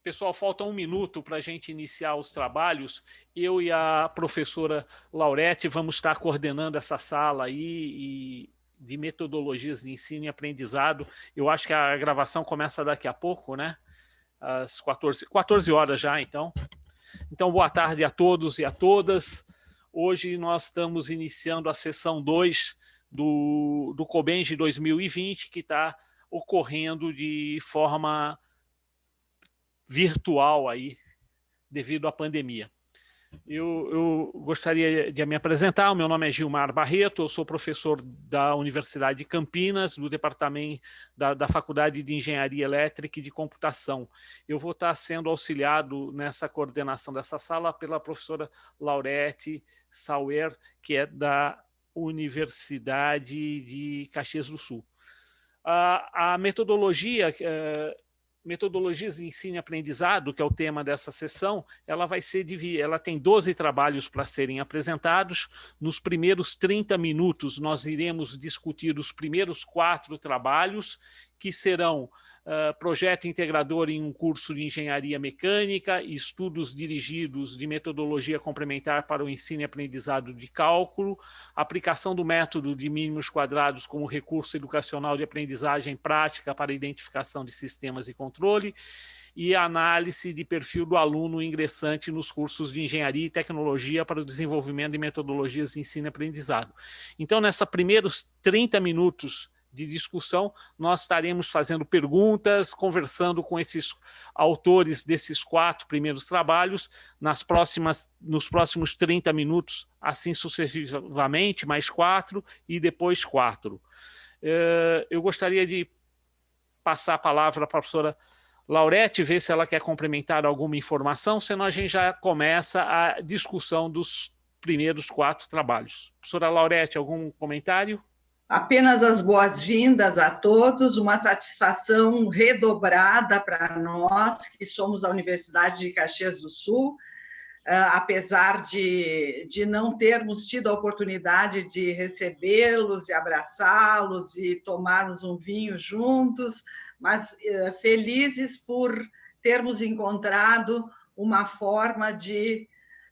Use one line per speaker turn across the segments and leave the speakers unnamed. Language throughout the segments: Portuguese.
Pessoal, falta um minuto para a gente iniciar os trabalhos. Eu e a professora Laurete vamos estar coordenando essa sala aí de metodologias de ensino e aprendizado. Eu acho que a gravação começa daqui a pouco, né? Às 14 horas já, então. Então, boa tarde a todos e a todas. Hoje nós estamos iniciando a sessão 2 do Cobenge 2020, que está ocorrendo de forma virtual aí, devido à pandemia. Eu gostaria de me apresentar. O meu nome é Gilmar Barreto, eu sou professor da Universidade de Campinas, do departamento da Faculdade de Engenharia Elétrica e de Computação. Eu vou estar sendo auxiliado nessa coordenação dessa sala pela professora Laurete Sauer, que é da Universidade de Caxias do Sul. A metodologia Metodologias de Ensino e Aprendizado, que é o tema dessa sessão, ela tem 12 trabalhos para serem apresentados. Nos primeiros 30 minutos, nós iremos discutir os primeiros 4 trabalhos, que serão projeto integrador em um curso de engenharia mecânica, estudos dirigidos de metodologia complementar para o ensino e aprendizado de cálculo, aplicação do método de mínimos quadrados como recurso educacional de aprendizagem prática para identificação de sistemas e controle, e a análise de perfil do aluno ingressante nos cursos de engenharia e tecnologia para o desenvolvimento de metodologias de ensino e aprendizado. Então, nesses primeiros 30 minutos de discussão, nós estaremos fazendo perguntas, conversando com esses autores desses 4 primeiros trabalhos. Nos próximos 30 minutos, assim sucessivamente, mais 4 e depois 4. Eu gostaria de passar a palavra para a professora Laurete, ver se ela quer complementar alguma informação, senão a gente já começa a discussão dos primeiros 4 trabalhos. Professora Laurete, algum comentário?
Apenas as boas-vindas a todos, uma satisfação redobrada para nós, que somos da Universidade de Caxias do Sul, apesar de não termos tido a oportunidade de recebê-los e abraçá-los e tomarmos um vinho juntos, mas felizes por termos encontrado uma forma de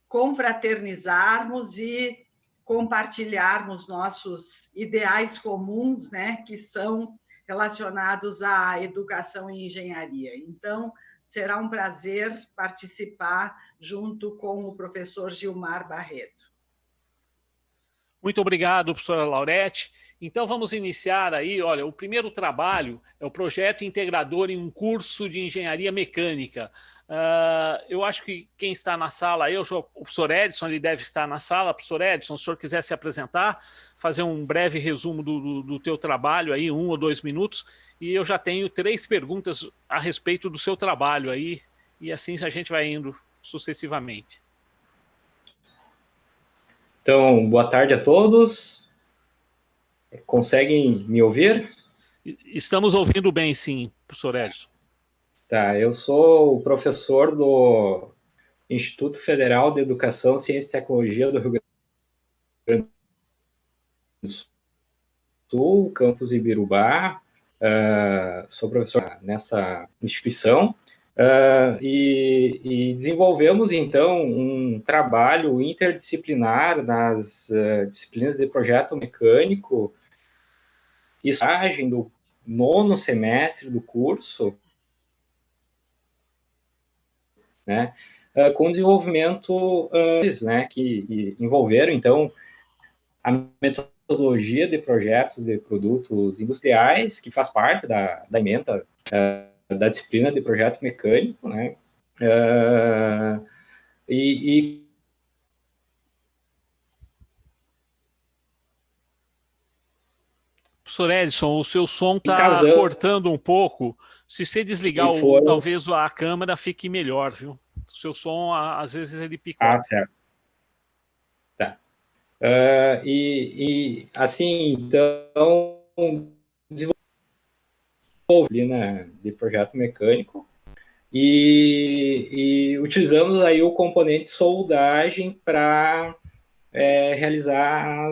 confraternizarmos e compartilharmos nossos ideais comuns, né, que são relacionados à educação e engenharia. Então, será um prazer participar junto com o professor Gilmar Barreto.
Muito obrigado, professora Laurete. Então, vamos iniciar aí. Olha, o primeiro trabalho é o projeto integrador em um curso de engenharia mecânica. Eu acho que quem está na sala aí, o professor Edson, ele deve estar na sala. Professor Edson, se o senhor quiser se apresentar, fazer um breve resumo do teu trabalho aí, 1 ou 2 minutos, e eu já tenho 3 perguntas a respeito do seu trabalho aí, e assim a gente vai indo sucessivamente.
Então, boa tarde a todos. Conseguem me ouvir?
Estamos ouvindo bem, sim, professor Edson.
Tá, eu sou o professor do Instituto Federal de Educação, Ciência e Tecnologia do Rio Grande do Sul, campus Ibirubá. Sou professor nessa instituição. E desenvolvemos, então, um trabalho interdisciplinar nas disciplinas de projeto mecânico e estágio do 9º semestre do curso, né, com desenvolvimento né, que envolveram, então, a metodologia de projetos de produtos industriais, que faz parte da ementa da disciplina de projeto mecânico, né?
Professor Edson, o seu som está cortando um pouco. Se você desligar, talvez a câmera fique melhor, viu? O seu som, às vezes, ele picota.
Ah, certo. Tá. Assim, então, desenvolvi, né, de projeto mecânico e utilizamos aí o componente soldagem para realizar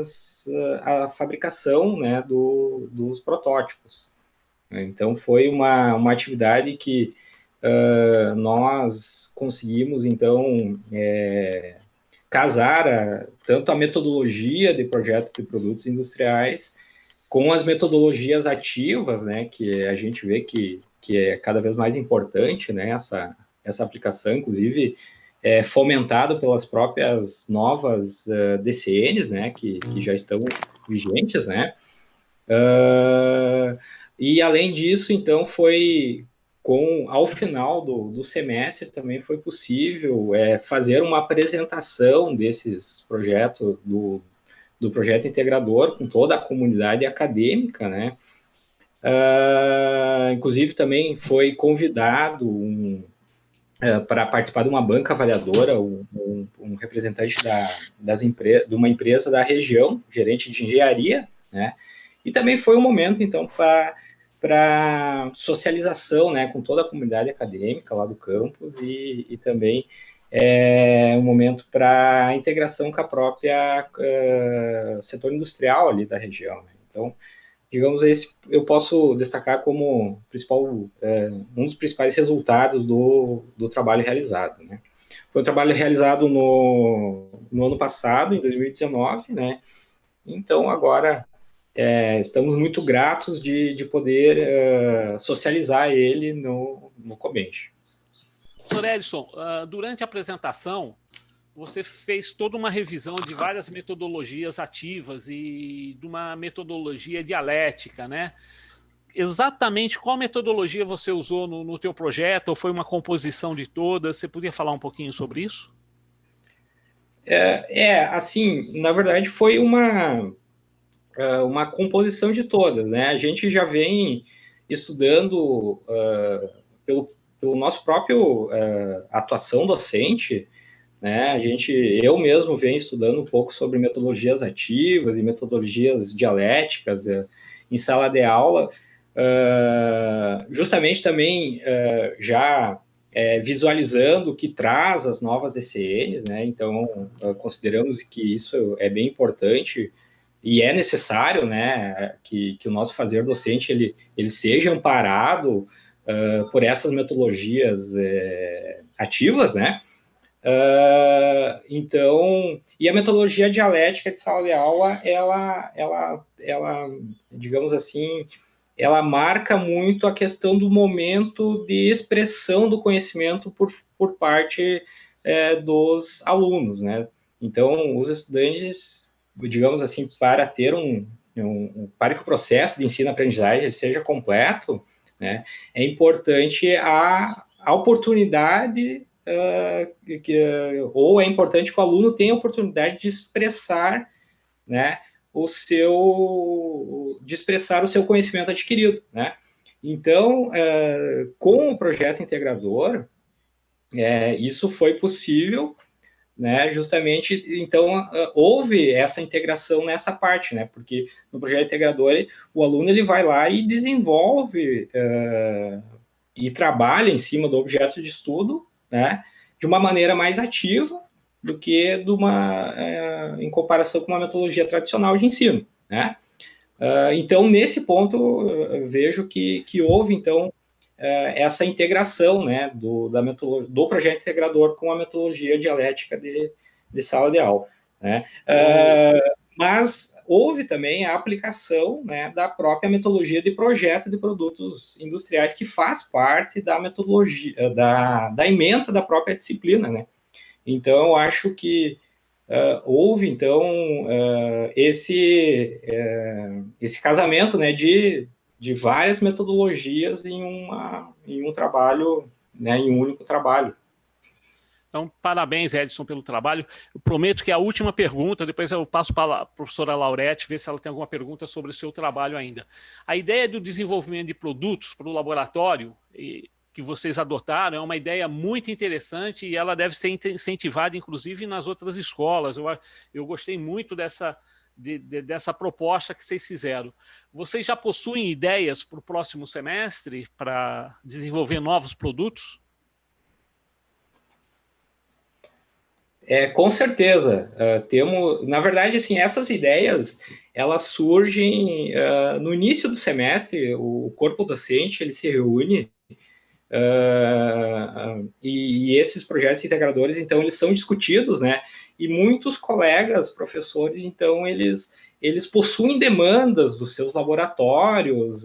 a fabricação, né, dos protótipos. Então, foi uma atividade que nós conseguimos, então, casar tanto a metodologia de projeto de produtos industriais com as metodologias ativas, né, que a gente vê que é cada vez mais importante, né, essa aplicação, inclusive fomentado pelas próprias novas DCNs, né, que já estão vigentes, né, e além disso, então, ao final do semestre também foi possível fazer uma apresentação desses projetos, do projeto integrador com toda a comunidade acadêmica, né? Inclusive também foi convidado para participar de uma banca avaliadora, um representante de uma empresa da região, gerente de engenharia, né? E também foi um momento, então, para socialização, né, com toda a comunidade acadêmica lá do campus e também um momento para integração com a própria setor industrial ali da região, né? Então, digamos, eu posso destacar como um dos principais resultados do trabalho realizado, né? Foi um trabalho realizado no ano passado, em 2019, né? Então, agora estamos muito gratos de poder socializar ele no Comente.
Professor Edson, durante a apresentação, você fez toda uma revisão de várias metodologias ativas e de uma metodologia dialética, né? Exatamente qual metodologia você usou no teu projeto, ou foi uma composição de todas? Você podia falar um pouquinho sobre isso?
Assim, na verdade foi uma composição de todas, né? A gente já vem estudando pelo nosso próprio atuação docente, né? Eu mesmo venho estudando um pouco sobre metodologias ativas e metodologias dialéticas em sala de aula, justamente também já visualizando o que traz as novas DCNs, né? Então, consideramos que isso é bem importante e é necessário, né, que o nosso fazer docente ele seja amparado por essas metodologias ativas, né? Então, e a metodologia dialética de sala de aula, ela, digamos assim, ela marca muito a questão do momento de expressão do conhecimento por parte dos alunos, né? Então, os estudantes, digamos assim, para ter para que o processo de ensino-aprendizagem seja completo, né, é importante a oportunidade ou é importante que o aluno tenha a oportunidade de expressar, né, o seu conhecimento adquirido, né? Então, com o projeto integrador, isso foi possível, né? Justamente, então houve essa integração nessa parte, né? Porque no projeto integrador o aluno ele vai lá e desenvolve e trabalha em cima do objeto de estudo, né? De uma maneira mais ativa do que em comparação com uma metodologia tradicional de ensino, né? Então, nesse ponto, eu vejo que houve, então, essa integração, né, do projeto integrador com a metodologia dialética de sala de aula, né? Mas houve também a aplicação, né, da própria metodologia de projeto de produtos industriais, que faz parte da metodologia, da ementa da própria disciplina, né? Então, eu acho que houve, então, esse casamento, né, de várias metodologias em um trabalho, né, em um único trabalho.
Então, parabéns, Edson, pelo trabalho. Eu prometo que a última pergunta, depois eu passo para a professora Laurete, ver se ela tem alguma pergunta sobre o seu trabalho ainda. A ideia do desenvolvimento de produtos para o laboratório que vocês adotaram é uma ideia muito interessante e ela deve ser incentivada, inclusive, nas outras escolas. Eu gostei muito dessa proposta que vocês fizeram. Vocês já possuem ideias para o próximo semestre para desenvolver novos produtos?
Com certeza. Temos, na verdade, assim, essas ideias, elas surgem no início do semestre. O corpo docente ele se reúne E esses projetos integradores, então, eles são discutidos, né? E muitos colegas, professores, então, eles possuem demandas dos seus laboratórios,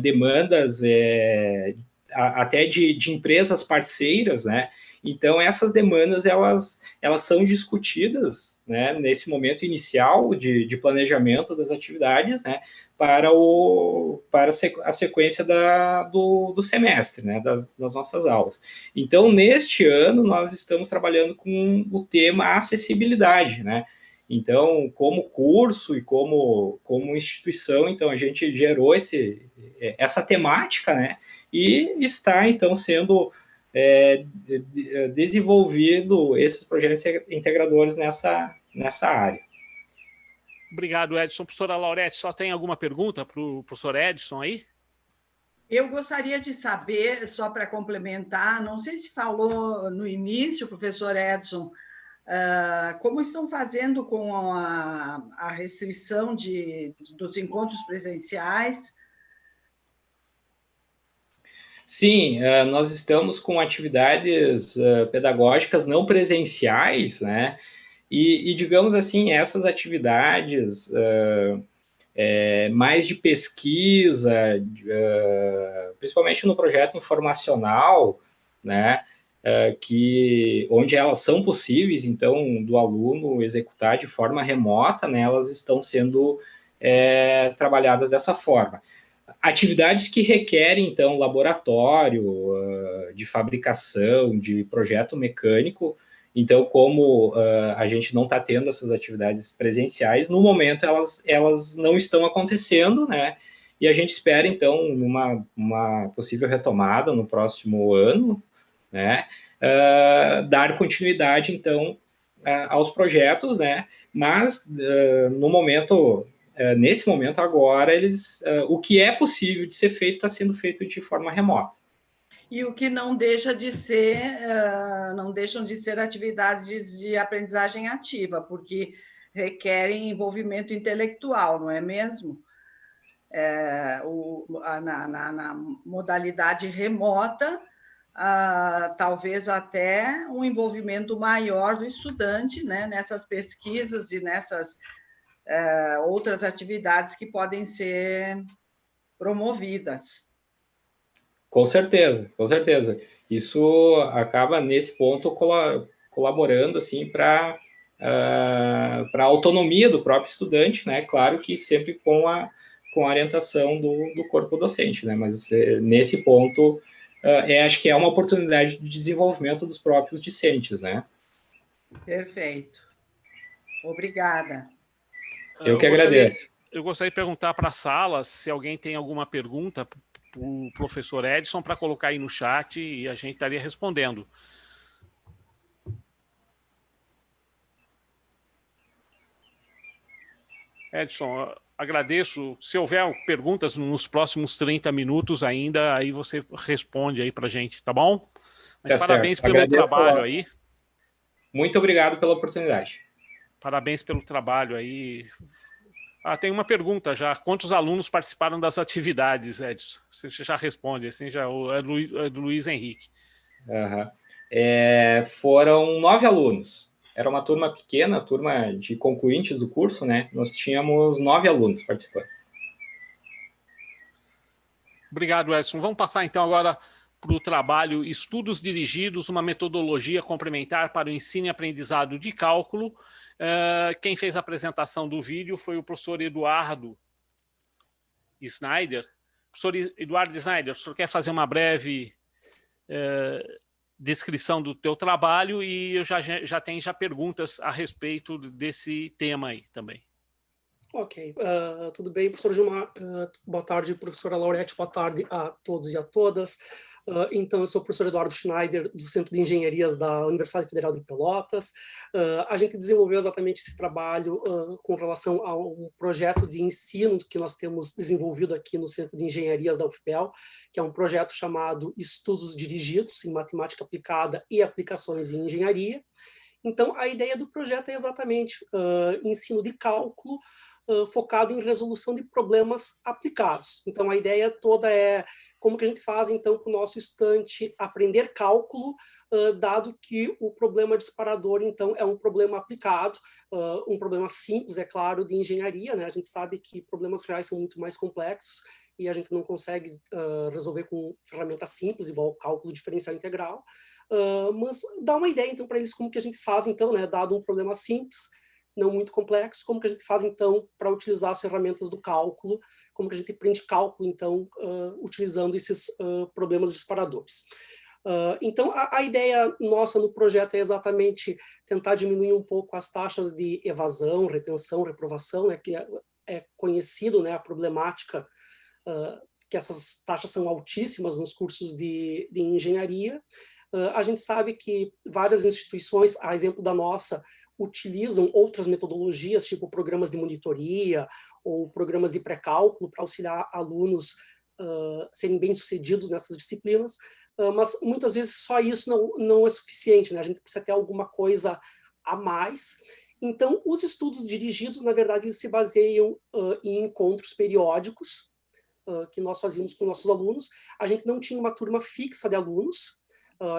demandas até de empresas parceiras, né? Então, essas demandas, elas são discutidas, né, nesse momento inicial de planejamento das atividades, né, para a sequência do semestre, né, das nossas aulas. Então, neste ano, nós estamos trabalhando com o tema acessibilidade, né? Então, como curso e como instituição, então, a gente gerou essa temática, né? E está, então, sendo desenvolvido esses projetos integradores nessa área.
Obrigado, Edson. Professora Laurete, só tem alguma pergunta para o professor Edson aí?
Eu gostaria de saber, só para complementar, não sei se falou no início, professor Edson, como estão fazendo com a restrição dos encontros presenciais?
Sim, nós estamos com atividades pedagógicas não presenciais, né? E digamos assim, essas atividades mais de pesquisa, principalmente no projeto informacional, né? Onde elas são possíveis, então, do aluno executar de forma remota, né? Elas estão sendo trabalhadas dessa forma. Atividades que requerem, então, laboratório, de fabricação, de projeto mecânico. Então, como a gente não está tendo essas atividades presenciais, no momento elas não estão acontecendo, né? E a gente espera, então, uma possível retomada no próximo ano, né? Dar continuidade, então, aos projetos, né? Mas, no momento... nesse momento agora, o que é possível de ser feito está sendo feito de forma remota.
E o que não deixa de ser, não deixam de ser atividades de aprendizagem ativa, porque requerem envolvimento intelectual, não é mesmo? Na modalidade remota, talvez até um envolvimento maior do estudante, né, nessas pesquisas e nessas outras atividades que podem ser promovidas.
Com certeza, com certeza. Isso acaba, nesse ponto, colaborando assim, para a autonomia do próprio estudante, né? Claro que sempre com a orientação do corpo docente, né? Mas nesse ponto, acho que é uma oportunidade de desenvolvimento dos próprios discentes, né?
Perfeito. Obrigada.
Eu que agradeço.
Eu gostaria de perguntar para a sala se alguém tem alguma pergunta para o professor Edson, para colocar aí no chat e a gente estaria respondendo. Edson, agradeço. Se houver perguntas nos próximos 30 minutos ainda, aí você responde aí para a gente, tá bom? Mas parabéns pelo trabalho aí.
Muito obrigado pela oportunidade.
Parabéns pelo trabalho aí. Tem uma pergunta já. Quantos alunos participaram das atividades, Edson? Você já responde, assim, já é do Luiz Henrique.
Foram 9 alunos. Era uma turma pequena, turma de concluintes do curso, né? Nós tínhamos 9 alunos participando.
Obrigado, Edson. Vamos passar, então, agora para o trabalho Estudos Dirigidos, uma metodologia complementar para o ensino e aprendizado de cálculo. Quem fez a apresentação do vídeo foi o professor Eduardo Snyder. Professor Eduardo Snyder, o senhor quer fazer uma breve descrição do teu trabalho e eu já tenho perguntas a respeito desse tema aí também.
Ok. Tudo bem, professor Gilmar? Boa tarde, professora Laurete. Boa tarde a todos e a todas. Então, eu sou o professor Eduardo Schneider, do Centro de Engenharias da Universidade Federal de Pelotas. A gente desenvolveu exatamente esse trabalho com relação a um projeto de ensino que nós temos desenvolvido aqui no Centro de Engenharias da UFPEL, que é um projeto chamado Estudos Dirigidos em Matemática Aplicada e Aplicações em Engenharia. Então, a ideia do projeto é exatamente ensino de cálculo focado em resolução de problemas aplicados. Então, a ideia toda é como que a gente faz, então, para o nosso estudante aprender cálculo, dado que o problema disparador, então, é um problema aplicado, um problema simples, é claro, de engenharia, né? A gente sabe que problemas reais são muito mais complexos e a gente não consegue resolver com ferramentas simples, igual cálculo diferencial integral, mas dá uma ideia, então, para eles como que a gente faz, então, né, dado um problema simples, não muito complexo, como que a gente faz, então, para utilizar as ferramentas do cálculo, como que a gente aprende cálculo, então, utilizando esses problemas disparadores. Então, a ideia nossa no projeto é exatamente tentar diminuir um pouco as taxas de evasão, retenção, reprovação, né, que é conhecido, né, a problemática que essas taxas são altíssimas nos cursos de engenharia. A gente sabe que várias instituições, a exemplo da nossa, utilizam outras metodologias, tipo programas de monitoria ou programas de pré-cálculo para auxiliar alunos serem bem-sucedidos nessas disciplinas, mas muitas vezes só isso não é suficiente, né? A gente precisa ter alguma coisa a mais. Então, os estudos dirigidos, na verdade, eles se baseiam em encontros periódicos que nós fazíamos com nossos alunos. A gente não tinha uma turma fixa de alunos.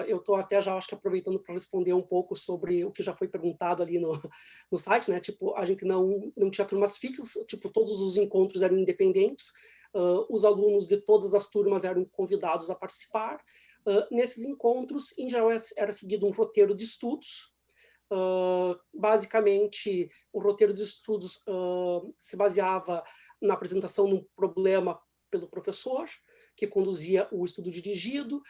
Eu estou até já, acho que, aproveitando para responder um pouco sobre o que já foi perguntado ali no site, né? Tipo, a gente não tinha turmas fixas, tipo, todos os encontros eram independentes, os alunos de todas as turmas eram convidados a participar. Nesses encontros, em geral, era seguido um roteiro de estudos. Basicamente, o roteiro de estudos se baseava na apresentação de um problema pelo professor, que conduzia o estudo dirigido,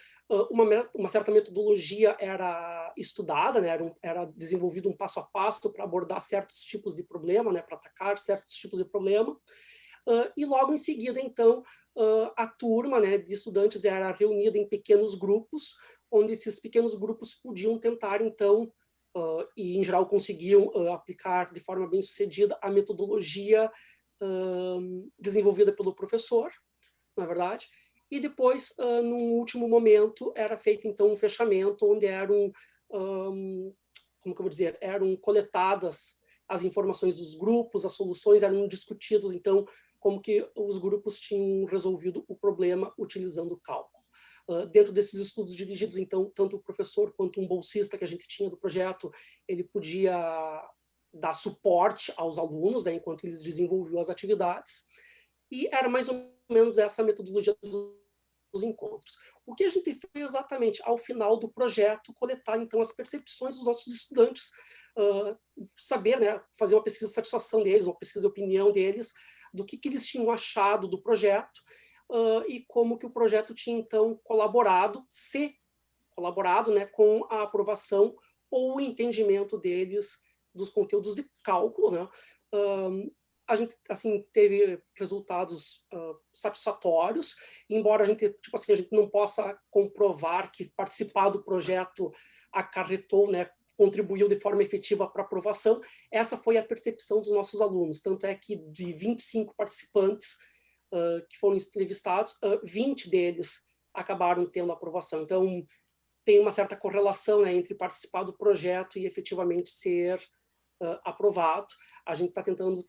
uma certa metodologia era estudada, né? Era desenvolvido um passo a passo para abordar certos tipos de problema, né? Para atacar certos tipos de problema, e logo em seguida, então, a turma, né, de estudantes era reunida em pequenos grupos, onde esses pequenos grupos podiam tentar, então, e em geral conseguiam aplicar de forma bem sucedida a metodologia desenvolvida pelo professor, na verdade. E depois, num último momento, era feito, então, um fechamento, onde eram, como que eu vou dizer, eram coletadas as informações dos grupos, as soluções eram discutidas, então, como que os grupos tinham resolvido o problema utilizando o cálculo. Dentro desses estudos dirigidos, então, tanto o professor quanto um bolsista que a gente tinha do projeto, ele podia dar suporte aos alunos, né, enquanto eles desenvolviam as atividades, e era mais ou menos essa metodologia dos encontros. O que a gente fez exatamente ao final do projeto, coletar então as percepções dos nossos estudantes, saber, né, fazer uma pesquisa de satisfação deles, uma pesquisa de opinião deles, do que eles tinham achado do projeto e como que o projeto tinha então colaborado, né, com a aprovação ou o entendimento deles dos conteúdos de cálculo, né? A gente, assim, teve resultados satisfatórios, embora a gente, tipo assim, a gente não possa comprovar que participar do projeto acarretou, né, contribuiu de forma efetiva para a aprovação. Essa foi a percepção dos nossos alunos, tanto é que de 25 participantes que foram entrevistados, 20 deles acabaram tendo aprovação. Então, tem uma certa correlação, né, entre participar do projeto e efetivamente ser aprovado. A gente está tentando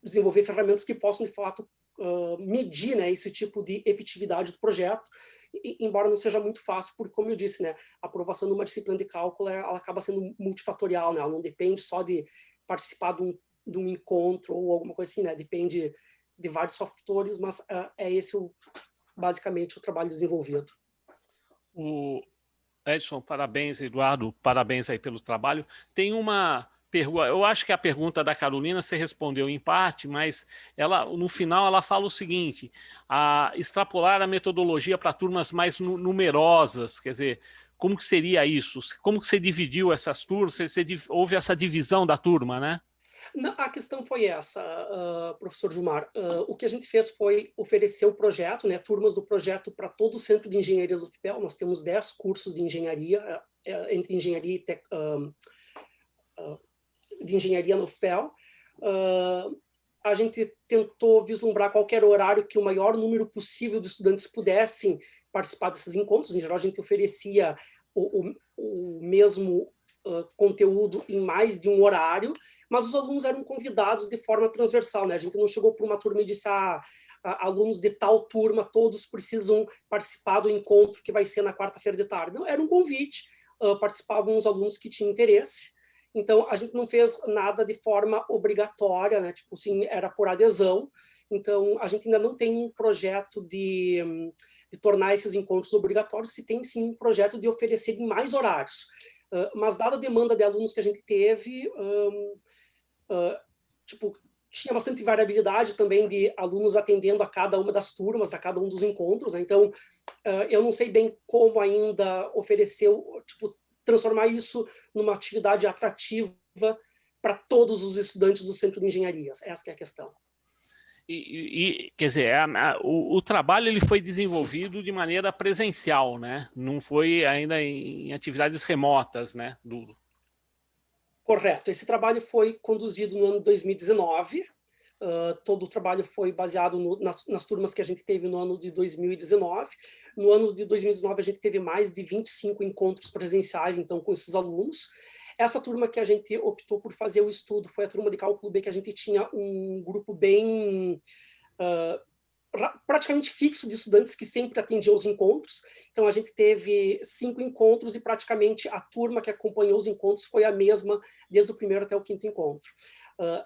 desenvolver ferramentas que possam, de fato, medir, né, esse tipo de efetividade do projeto, embora não seja muito fácil, porque, como eu disse, né, a aprovação de uma disciplina de cálculo ela acaba sendo multifatorial, né, ela não depende só de participar de um encontro ou alguma coisa assim, né, depende de vários fatores, mas é esse basicamente o trabalho desenvolvido.
O Edson, parabéns, Eduardo, parabéns aí pelo trabalho. Tem uma pergunta, eu acho que a pergunta da Carolina você respondeu em parte, mas ela, no final ela fala o seguinte: extrapolar a metodologia para turmas mais numerosas, quer dizer, como que seria isso? Como que você dividiu essas turmas? Houve essa divisão da turma, né?
Não, a questão foi essa, professor Gilmar. O que a gente fez foi oferecer o projeto, né, turmas do projeto para todo o Centro de Engenharias do UFPEL. Nós temos 10 cursos de engenharia, entre engenharia e de engenharia no UFPEL. A gente tentou vislumbrar qualquer horário que o maior número possível de estudantes pudessem participar desses encontros. Em geral, a gente oferecia o mesmo conteúdo em mais de um horário, mas os alunos eram convidados de forma transversal, né? A gente não chegou para uma turma e disse, alunos de tal turma, todos precisam participar do encontro que vai ser na quarta-feira de tarde. Não, era um convite, participavam os alunos que tinham interesse. Então, a gente não fez nada de forma obrigatória, né? Tipo assim, era por adesão. Então, a gente ainda não tem um projeto de tornar esses encontros obrigatórios, se tem sim um projeto de oferecer em mais horários. Mas dada a demanda de alunos que a gente teve, tinha bastante variabilidade também de alunos atendendo a cada uma das turmas, a cada um dos encontros, né? Então, eu não sei bem como ainda oferecer, transformar isso numa atividade atrativa para todos os estudantes do Centro de Engenharias. Essa que é a questão.
Quer dizer, o trabalho ele foi desenvolvido de maneira presencial, né? Não foi ainda em atividades remotas, né?
Correto. Esse trabalho foi conduzido no ano de 2019. Todo o trabalho foi baseado nas turmas que a gente teve no ano de 2019. No ano de 2019, a gente teve mais de 25 encontros presenciais, então, com esses alunos. Essa turma que a gente optou por fazer o estudo foi a turma de Cálculo B, que a gente tinha um grupo bem praticamente fixo de estudantes que sempre atendiam os encontros. Então, a gente teve 5 encontros e praticamente a turma que acompanhou os encontros foi a mesma desde o primeiro até o 5º encontro.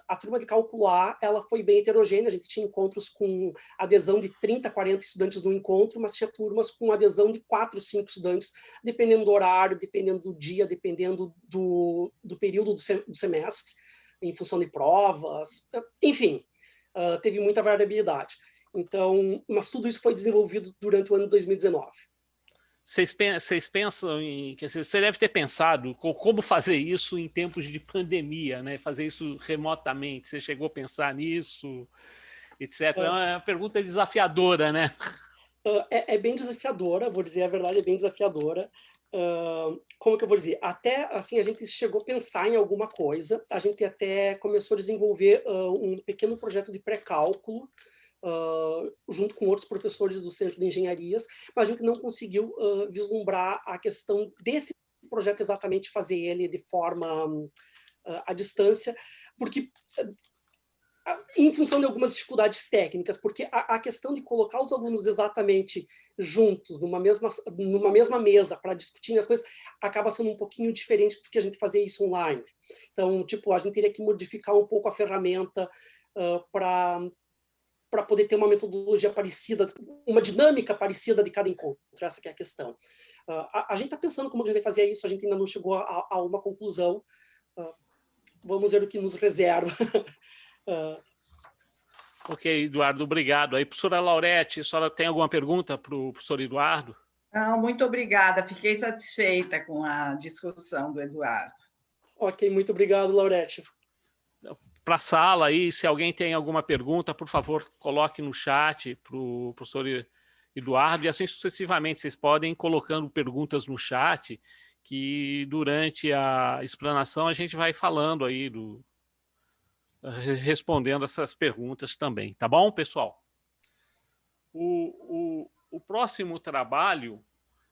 A turma de Cálculo A, ela foi bem heterogênea, a gente tinha encontros com adesão de 30, 40 estudantes no encontro, mas tinha turmas com adesão de 4, 5 estudantes, dependendo do horário, dependendo do dia, dependendo do período do semestre, em função de provas, enfim, teve muita variabilidade. Então, mas tudo isso foi desenvolvido durante o ano de 2019.
Vocês pensam em... Quer dizer, você deve ter pensado como fazer isso em tempos de pandemia, né? Fazer isso remotamente. Você chegou a pensar nisso, etc. É uma pergunta desafiadora, né?
É bem desafiadora, vou dizer a verdade, é bem desafiadora. Como que eu vou dizer? Até, assim, a gente chegou a pensar em alguma coisa, a gente até começou a desenvolver um pequeno projeto de pré-cálculo, junto com outros professores do Centro de Engenharias, mas a gente não conseguiu vislumbrar a questão desse projeto exatamente, fazer ele de forma à distância, porque em função de algumas dificuldades técnicas, porque a questão de colocar os alunos exatamente juntos, numa mesma mesa, para discutir as coisas, acaba sendo um pouquinho diferente do que a gente fazer isso online. Então, a gente teria que modificar um pouco a ferramenta para poder ter uma metodologia parecida, uma dinâmica parecida de cada encontro. Essa que é a questão. A gente está pensando como a gente vai fazer isso, a gente ainda não chegou a uma conclusão. Vamos ver o que nos reserva.
Ok, Eduardo, obrigado. Aí, professora Laurete, a senhora tem alguma pergunta para o professor Eduardo?
Não, muito obrigada, fiquei satisfeita com a discussão do Eduardo.
Ok, muito obrigado, Laurete.
Para a sala aí, se alguém tem alguma pergunta, por favor, coloque no chat para o professor Eduardo, e assim sucessivamente. Vocês podem ir colocando perguntas no chat, que durante a explanação a gente vai falando aí, respondendo essas perguntas também. Tá bom, pessoal? O próximo trabalho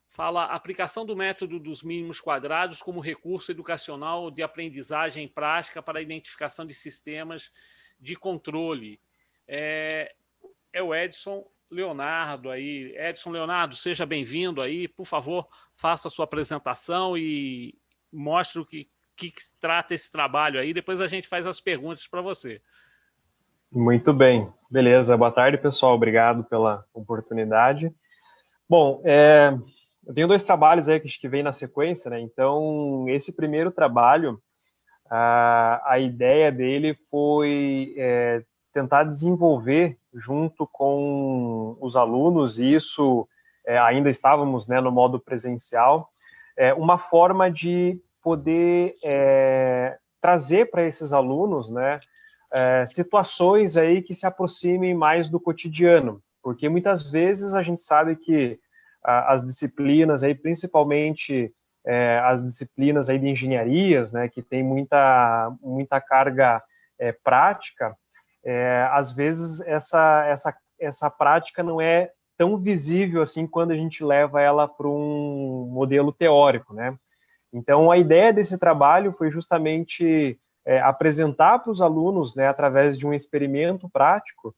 fala aplicação do método dos mínimos quadrados como recurso educacional de aprendizagem prática para a identificação de sistemas de controle. É o Edson Leonardo aí. Edson Leonardo, seja bem-vindo aí. Por favor, faça a sua apresentação e mostre o que trata esse trabalho aí. Depois a gente faz as perguntas para você.
Muito bem. Beleza. Boa tarde, pessoal. Obrigado pela oportunidade. Bom, eu tenho 2 trabalhos aí que vem na sequência, né? Então, esse primeiro trabalho, a ideia dele foi tentar desenvolver junto com os alunos, e isso ainda estávamos, né, no modo presencial, uma forma de poder trazer para esses alunos, né, situações aí que se aproximem mais do cotidiano, porque muitas vezes a gente sabe que as disciplinas aí, principalmente as disciplinas aí de engenharias, né, que tem muita carga prática, às vezes essa prática não é tão visível assim quando a gente leva ela para um modelo teórico, né? Então, a ideia desse trabalho foi justamente apresentar para os alunos, né, através de um experimento prático,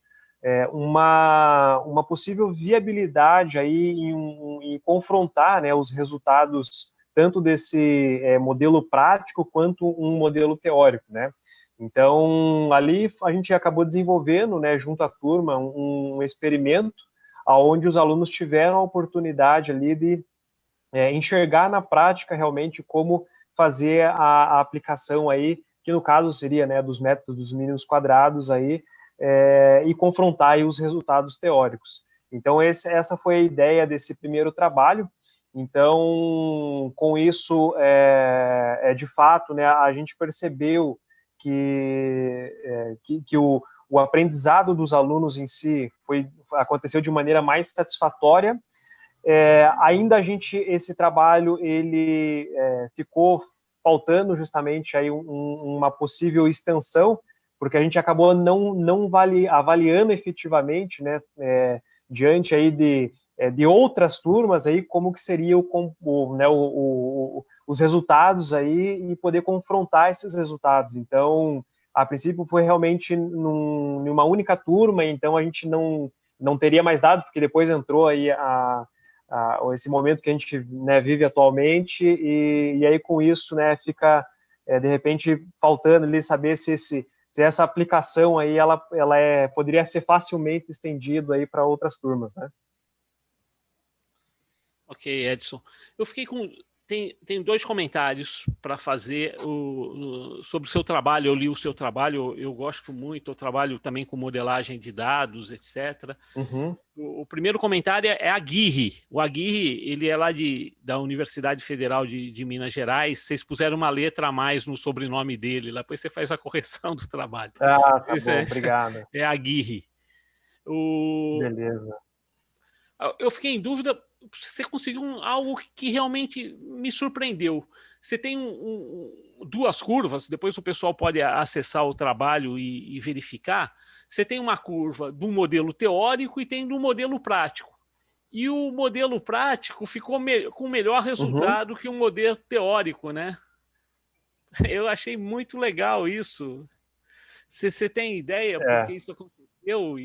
uma possível viabilidade aí em confrontar, né, os resultados tanto desse modelo prático quanto um modelo teórico, né? Então, ali a gente acabou desenvolvendo, né, junto à turma, um experimento onde os alunos tiveram a oportunidade ali de enxergar na prática realmente como fazer a aplicação aí, que no caso seria, né, dos métodos dos mínimos quadrados aí, e confrontar aí os resultados teóricos. Então, essa foi a ideia desse primeiro trabalho. Então, com isso, de fato, né, a gente percebeu que o aprendizado dos alunos em si aconteceu de maneira mais satisfatória. Ainda esse trabalho ele ficou faltando justamente aí uma possível extensão, porque a gente acabou não avaliando efetivamente, né, diante aí de outras turmas aí como que seria os resultados aí e poder confrontar esses resultados. Então, a princípio foi realmente numa única turma, então a gente não teria mais dados, porque depois entrou aí esse momento que a gente, né, vive atualmente, e aí com isso, né, fica de repente faltando ali saber se essa aplicação aí ela poderia ser facilmente estendida aí para outras turmas, né?
Ok, Edson. Eu fiquei com... Tem dois comentários para fazer sobre o seu trabalho. Eu li o seu trabalho, eu gosto muito, eu trabalho também com modelagem de dados, etc.
Uhum.
O primeiro comentário é Aguirre. O Aguirre, ele é lá da Universidade Federal de Minas Gerais. Vocês puseram uma letra a mais no sobrenome dele, lá depois você faz a correção do trabalho.
Ah, tá bom, obrigado.
É Aguirre.
Beleza.
Eu fiquei em dúvida, você conseguiu algo que realmente me surpreendeu. Você tem duas curvas, depois o pessoal pode acessar o trabalho e verificar. Você tem uma curva do modelo teórico e tem do modelo prático. E o modelo prático ficou com melhor resultado que o modelo teórico, né? Eu achei muito legal isso. Você tem ideia por que isso aconteceu?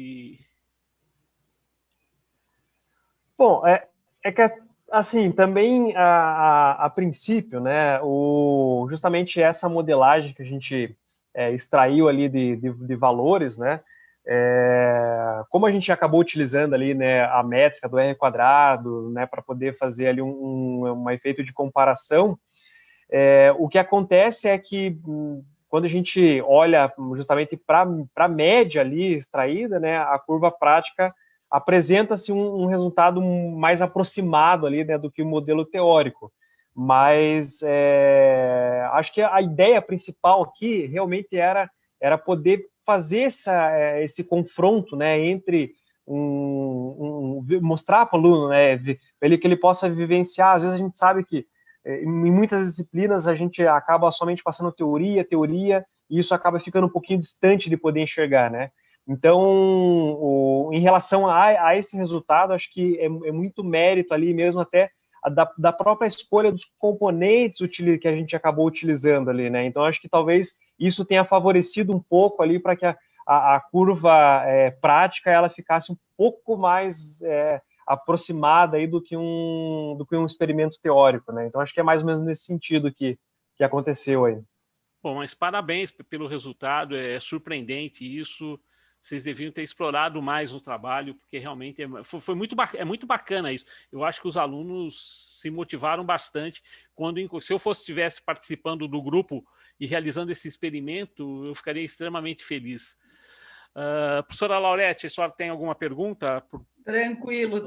Bom, que assim, também a princípio, né, justamente essa modelagem que a gente extraiu ali de valores, né, como a gente acabou utilizando ali, né, a métrica do R quadrado, né, para poder fazer ali um efeito de comparação, o que acontece é que quando a gente olha justamente para a média ali extraída, né, a curva prática apresenta-se um resultado mais aproximado ali, né, do que o modelo teórico. Mas acho que a ideia principal aqui realmente era poder fazer esse confronto, né, entre mostrar para o aluno, né, que ele possa vivenciar. Às vezes a gente sabe que em muitas disciplinas a gente acaba somente passando teoria, e isso acaba ficando um pouquinho distante de poder enxergar, né? Então, em relação a esse resultado, acho que é muito mérito ali mesmo até da própria escolha dos componentes que a gente acabou utilizando ali, né? Então, acho que talvez isso tenha favorecido um pouco ali para que a curva prática ela ficasse um pouco mais aproximada aí do que um experimento teórico, né? Então, acho que é mais ou menos nesse sentido que aconteceu aí.
Bom, mas parabéns pelo resultado, é surpreendente isso. Vocês deviam ter explorado mais o trabalho, porque realmente foi muito bacana isso. Eu acho que os alunos se motivaram bastante. Se eu estivesse participando do grupo e realizando esse experimento, eu ficaria extremamente feliz. Professora Laurete, a senhora tem alguma pergunta?
Tranquilo,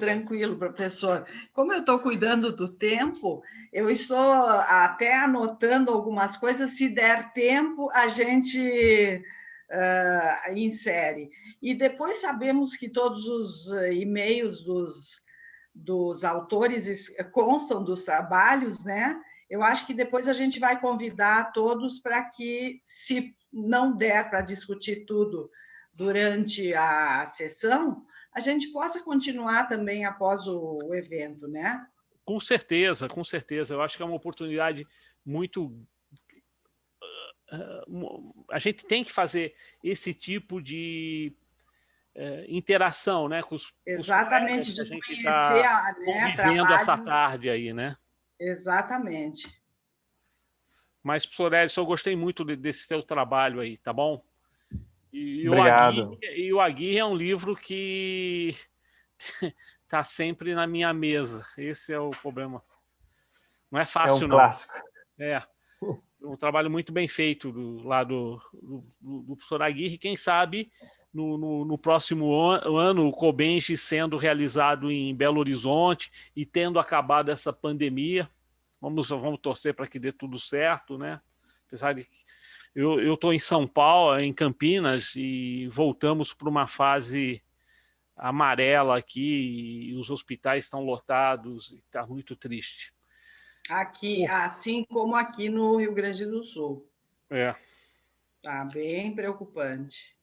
professor. Como eu estou cuidando do tempo, eu estou até anotando algumas coisas. Se der tempo, a gente insere. E depois sabemos que todos os e-mails dos autores constam dos trabalhos, né? Eu acho que depois a gente vai convidar todos para que, se não der para discutir tudo durante a sessão, a gente possa continuar também após o evento, né?
Com certeza, com certeza. Eu acho que é uma oportunidade muito... A gente tem que fazer esse tipo de interação, né, com os
Exatamente,
colegas que a
de
gente
conhecer,
está
né,
convivendo essa
trabalhos.
tarde aí, né?
Exatamente.
Mas, professor Edson, eu gostei muito desse seu trabalho aí, tá bom? E
Obrigado.
o Aguirre é um livro que está sempre na minha mesa. Esse é o problema. Não é
É um
fácil, não.
clássico.
É um trabalho muito bem feito do professor Aguirre. Quem sabe no próximo ano o Cobenji sendo realizado em Belo Horizonte e tendo acabado essa pandemia. Vamos torcer para que dê tudo certo, né? Apesar de que eu estou em São Paulo, em Campinas, e voltamos para uma fase amarela aqui, e os hospitais estão lotados, e está muito triste.
Aqui, assim como aqui no Rio Grande do Sul.
É.
Tá bem preocupante.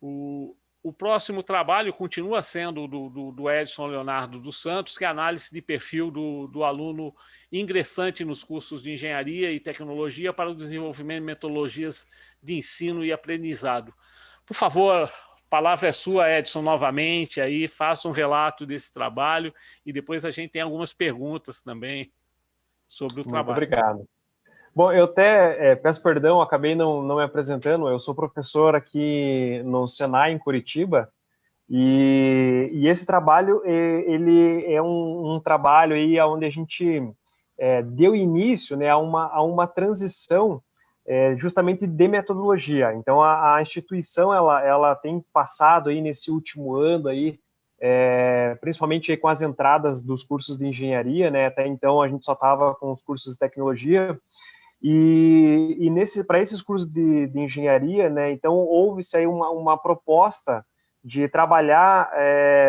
O próximo trabalho continua sendo do Edson Leonardo dos Santos, que é a análise de perfil do aluno ingressante nos cursos de engenharia e tecnologia para o desenvolvimento de metodologias de ensino e aprendizado. Por favor, a palavra é sua, Edson, novamente, aí faça um relato desse trabalho e depois a gente tem algumas perguntas também sobre o trabalho.
Muito obrigado. Bom, eu até peço perdão, acabei não me apresentando, eu sou professor aqui no Senai, em Curitiba, e esse trabalho, ele é um trabalho aí onde a gente deu início, né, a uma transição justamente de metodologia. Então, a instituição, ela tem passado aí nesse último ano aí, principalmente aí com as entradas dos cursos de engenharia, né, até então a gente só estava com os cursos de tecnologia, e para esses cursos de engenharia, né, então houve-se aí uma proposta de trabalhar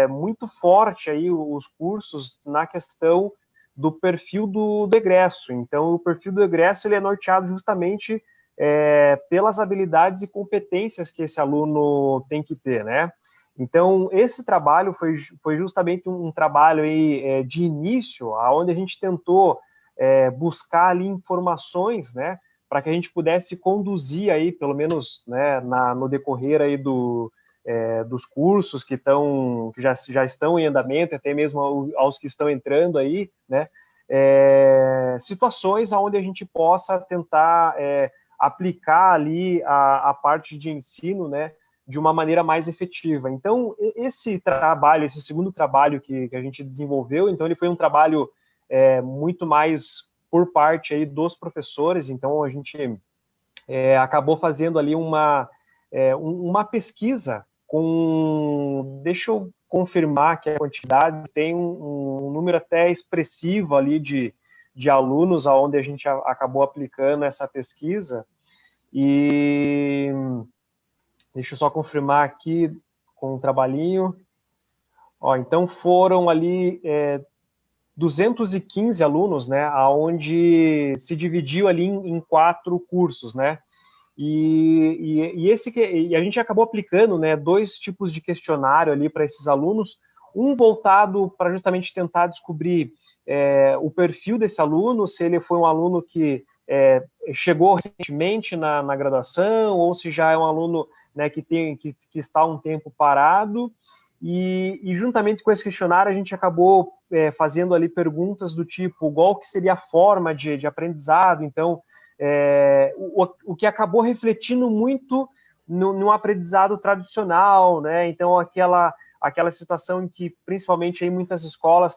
muito forte aí os cursos na questão do perfil do egresso. Então, o perfil do egresso ele é norteado justamente pelas habilidades e competências que esse aluno tem que ter, né? Então, esse trabalho foi justamente um trabalho aí, de início, onde a gente tentou buscar ali informações, né, para que a gente pudesse conduzir aí, pelo menos, né, no decorrer aí dos cursos que já estão em andamento, até mesmo aos que estão entrando aí, né, situações onde a gente possa tentar aplicar ali a parte de ensino, né, de uma maneira mais efetiva. Então, esse segundo trabalho que a gente desenvolveu, então ele foi um trabalho muito mais por parte aí dos professores, então a gente acabou fazendo ali uma pesquisa deixa eu confirmar que a quantidade tem um número até expressivo ali de alunos aonde a gente acabou aplicando essa pesquisa, e deixa eu só confirmar aqui com um trabalhinho. Então foram ali 215 alunos, né, onde se dividiu ali em 4 cursos, né, e a gente acabou aplicando, né, 2 tipos de questionário ali para esses alunos, um voltado para justamente tentar descobrir o perfil desse aluno, se ele foi um aluno que chegou recentemente na graduação, ou se já é um aluno, né, que está um tempo parado. E juntamente com esse questionário a gente acabou fazendo ali perguntas do tipo, qual que seria a forma de aprendizado, então o que acabou refletindo muito no aprendizado tradicional, né, então aquela situação em que principalmente aí muitas escolas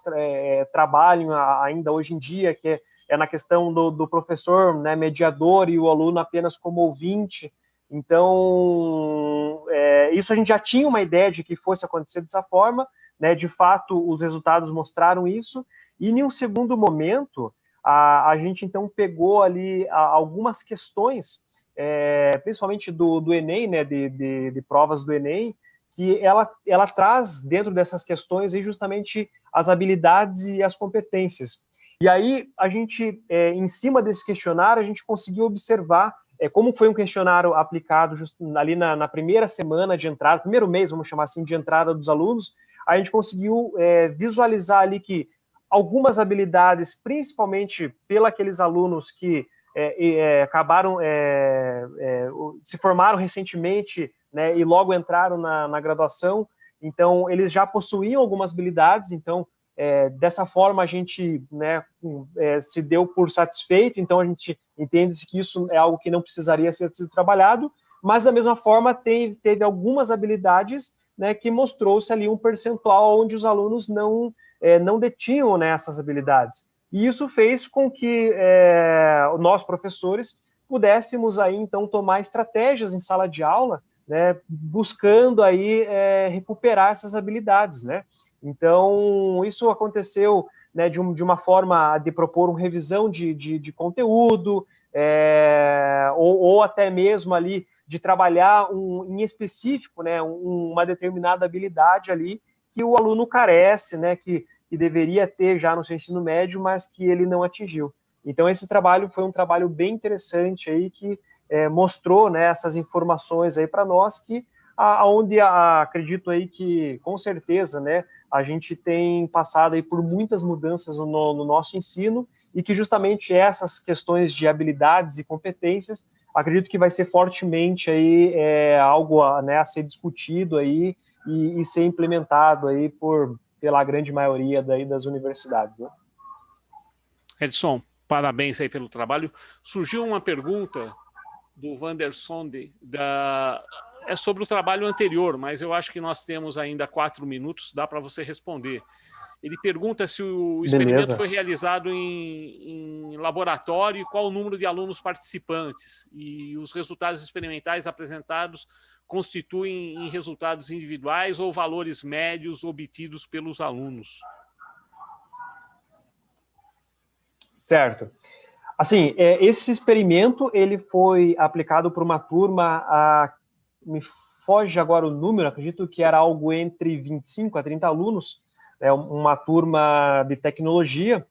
trabalham ainda hoje em dia, que é na questão do professor, né, mediador, e o aluno apenas como ouvinte. Então, isso a gente já tinha uma ideia de que fosse acontecer dessa forma, né? De fato, os resultados mostraram isso, e em um segundo momento, a gente então pegou ali algumas questões, principalmente do Enem, né? De provas do Enem, que ela traz dentro dessas questões aí justamente as habilidades e as competências. E aí, a gente, em cima desse questionário, a gente conseguiu observar como foi um questionário aplicado ali na primeira semana de entrada, primeiro mês, vamos chamar assim, de entrada dos alunos, a gente conseguiu visualizar ali que algumas habilidades, principalmente pelos alunos que acabaram, se formaram recentemente, né, e logo entraram na graduação. Então, eles já possuíam algumas habilidades, então, dessa forma, a gente, né, se deu por satisfeito, então a gente entende que isso é algo que não precisaria ser sido trabalhado, mas, da mesma forma, teve algumas habilidades, né, que mostrou-se ali um percentual onde os alunos não detinham, né, essas habilidades. E isso fez com que nós, professores, pudéssemos aí, então, tomar estratégias em sala de aula, né, buscando aí recuperar essas habilidades, né? Então, isso aconteceu, né, de uma forma de propor uma revisão de conteúdo, ou até mesmo ali de trabalhar em específico, né, uma determinada habilidade ali que o aluno carece, né, que deveria ter já no seu ensino médio, mas que ele não atingiu. Então, esse trabalho foi um trabalho bem interessante aí, que mostrou, né, essas informações aí para nós, que aonde acredito aí que, com certeza, né, a gente tem passado aí por muitas mudanças no nosso ensino, e que justamente essas questões de habilidades e competências, acredito que vai ser fortemente aí algo né, a ser discutido aí e ser implementado aí pela grande maioria daí das universidades, né?
Edson, parabéns aí pelo trabalho. Surgiu uma pergunta do Wanderson é sobre o trabalho anterior, mas eu acho que nós temos ainda 4 minutos, dá para você responder. Ele pergunta se o experimento foi realizado em laboratório e qual o número de alunos participantes. E os resultados experimentais apresentados constituem em resultados individuais ou valores médios obtidos pelos alunos.
Certo. Assim, esse experimento ele foi aplicado por uma turma, me foge agora o número, acredito que era algo entre 25 a 30 alunos, uma turma de tecnologia,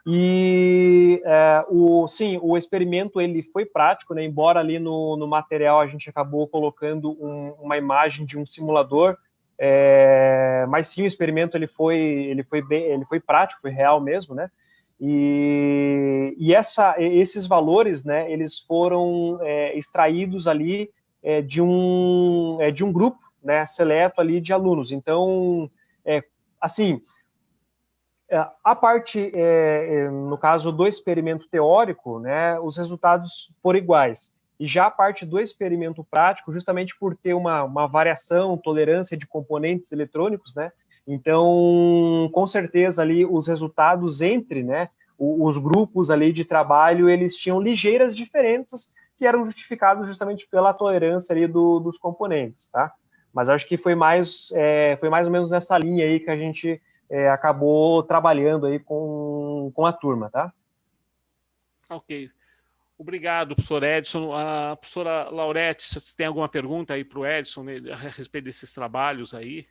e o experimento ele foi prático, né, embora ali no material a gente acabou colocando uma imagem de um simulador, mas sim, o experimento ele foi prático, foi real mesmo, né? E esses valores, né, eles foram extraídos ali de um grupo, né, seleto ali de alunos. Então, assim, a parte, no caso do experimento teórico, né, os resultados foram iguais. E já a parte do experimento prático, justamente por ter uma variação, tolerância de componentes eletrônicos, né, então, com certeza, ali, os resultados entre, né, os grupos ali de trabalho, eles tinham ligeiras diferenças que eram justificadas justamente pela tolerância ali dos componentes, tá? Mas acho que foi mais ou menos nessa linha aí que a gente acabou trabalhando aí com a turma, tá?
Ok. Obrigado, professor Edson. A professora Laurete, se tem alguma pergunta aí para o Edson, né, a respeito desses trabalhos aí?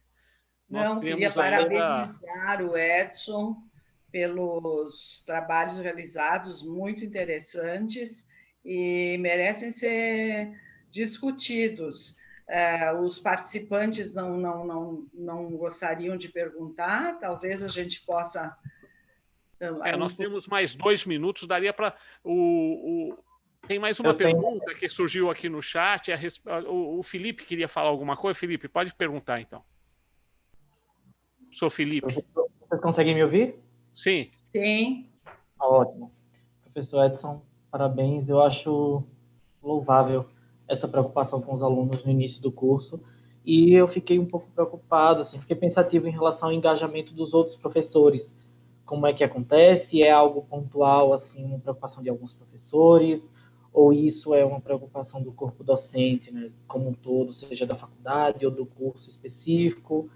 Não, queria parabenizar o Edson pelos trabalhos realizados, muito interessantes, e merecem ser discutidos. Os participantes não gostariam de perguntar, talvez a gente possa...
nós temos mais 2 minutos, daria para... Tem mais uma pergunta que surgiu aqui no chat, o Felipe queria falar alguma coisa. Felipe, pode perguntar, então. Sou Felipe.
Vocês conseguem me ouvir?
Sim.
Sim.
Ótimo. Professor Edson, parabéns. Eu acho louvável essa preocupação com os alunos no início do curso. E eu fiquei um pouco preocupado, assim, fiquei pensativo em relação ao engajamento dos outros professores. Como é que acontece? É algo pontual, assim, uma preocupação de alguns professores? Ou isso é uma preocupação do corpo docente, né, como um todo, seja da faculdade ou do curso específico?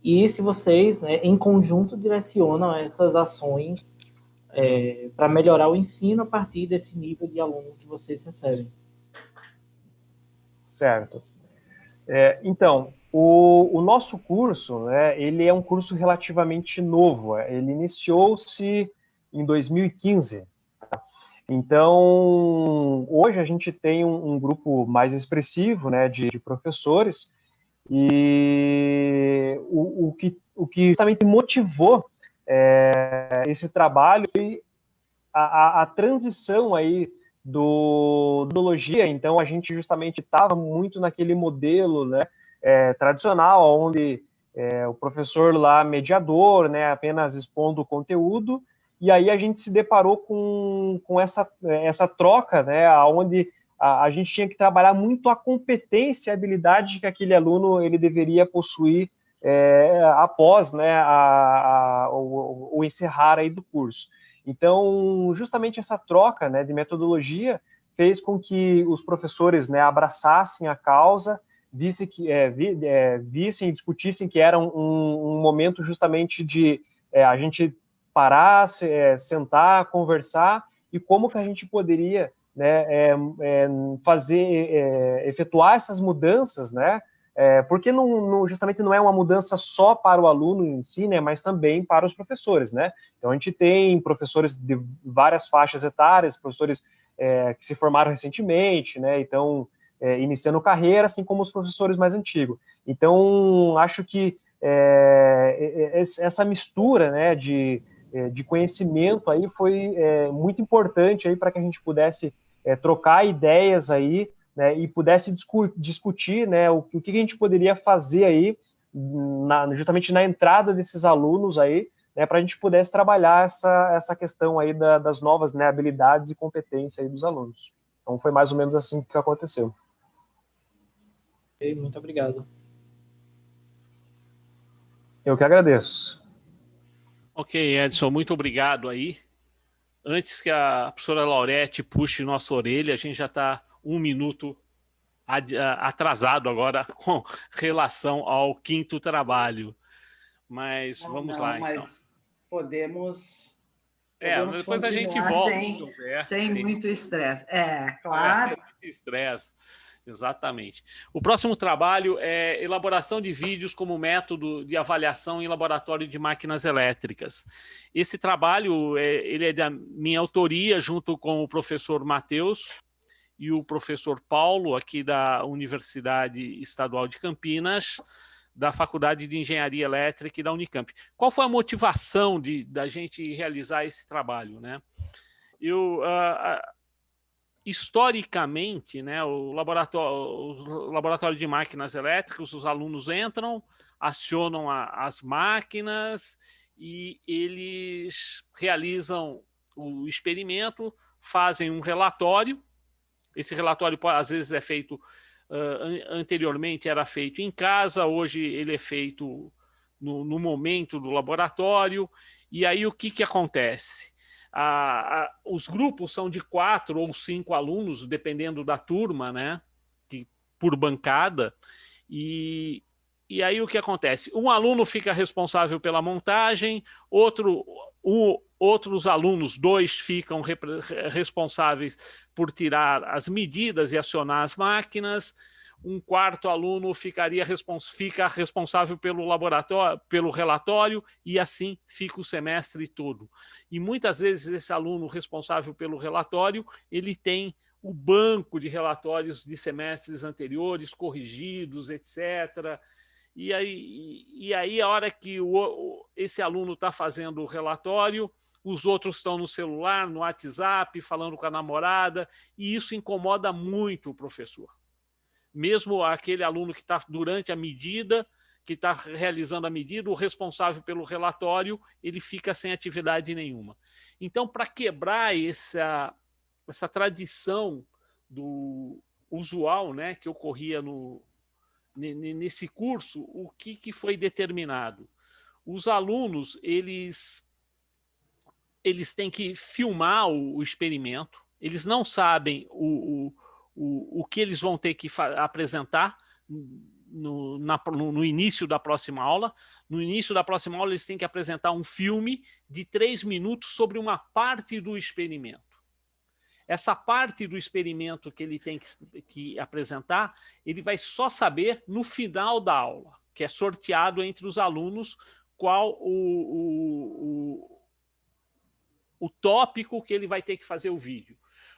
E se vocês, né, em conjunto, direcionam essas ações para melhorar o ensino a partir desse nível de aluno que vocês recebem.
Certo. Então, o nosso curso, né, ele é um curso relativamente novo. Ele iniciou-se em 2015. Então, hoje a gente tem um grupo mais expressivo, né, de professores, e o que justamente motivou esse trabalho e a transição aí do metodologia. Então a gente justamente estava muito naquele modelo, né, tradicional, onde o professor lá mediador, né, apenas expondo o conteúdo, e aí a gente se deparou com essa troca, né, onde a gente tinha que trabalhar muito a competência e a habilidade que aquele aluno ele deveria possuir após, né, o encerrar aí do curso. Então, justamente essa troca, né, de metodologia fez com que os professores, né, abraçassem a causa, vissem e discutissem que era um momento justamente de a gente parar, sentar, conversar, e como que a gente poderia, né, efetuar essas mudanças, né, porque justamente não é uma mudança só para o aluno em si, né, mas também para os professores, né? Então a gente tem professores de várias faixas etárias, professores que se formaram recentemente, né? Então iniciando carreira, assim como os professores mais antigos. Então acho que essa mistura, né, de conhecimento aí foi muito importante aí para que a gente pudesse trocar ideias aí, né, e pudesse discutir, né, o que a gente poderia fazer aí, justamente na entrada desses alunos aí, né, para a gente pudesse trabalhar essa questão aí das novas, né, habilidades e competências aí dos alunos. Então foi mais ou menos assim que aconteceu.
Muito obrigado.
Eu que agradeço.
Ok, Edson, muito obrigado aí. Antes que a professora Laurete puxe nossa orelha, a gente já está 1 minuto atrasado agora com relação ao 5º trabalho. Mas vamos lá, então.
Mas podemos
depois a gente volta.
Sem muito estresse.
Sem
Claro.
muito estresse. Exatamente. O próximo trabalho é elaboração de vídeos como método de avaliação em laboratório de máquinas elétricas. Esse trabalho ele é da minha autoria, junto com o professor Matheus e o professor Paulo, aqui da Universidade Estadual de Campinas, da Faculdade de Engenharia Elétrica e da Unicamp. Qual foi a motivação da gente realizar esse trabalho, né? Historicamente, né, o laboratório de máquinas elétricas, os alunos entram, acionam as máquinas e eles realizam o experimento, fazem um relatório. Esse relatório, às vezes, é feito... anteriormente era feito em casa, hoje ele é feito no momento do laboratório. E aí o que acontece? Os grupos são de 4 ou 5 alunos, dependendo da turma, né? Por bancada. E aí o que acontece? Um aluno fica responsável pela montagem, outros alunos, 2, ficam responsáveis por tirar as medidas e acionar as máquinas. Um 4º aluno fica responsável pelo laboratório, pelo relatório, e assim fica o semestre todo. E muitas vezes esse aluno responsável pelo relatório, ele tem o banco de relatórios de semestres anteriores, corrigidos, etc. E aí a hora que esse aluno está fazendo o relatório, os outros estão no celular, no WhatsApp, falando com a namorada, e isso incomoda muito o professor. Mesmo aquele aluno que está durante a medida, que está realizando a medida, o responsável pelo relatório, ele fica sem atividade nenhuma. Então, para quebrar essa tradição do usual, né, que ocorria nesse curso, o que foi determinado? Os alunos, eles têm que filmar o experimento, eles não sabem o que eles vão ter que apresentar no início da próxima aula. No início da próxima aula, eles têm que apresentar um filme de 3 minutos sobre uma parte do experimento. Essa parte do experimento que ele tem que apresentar, ele vai só saber no final da aula, que é sorteado entre os alunos qual o tópico que ele vai ter que fazer o vídeo.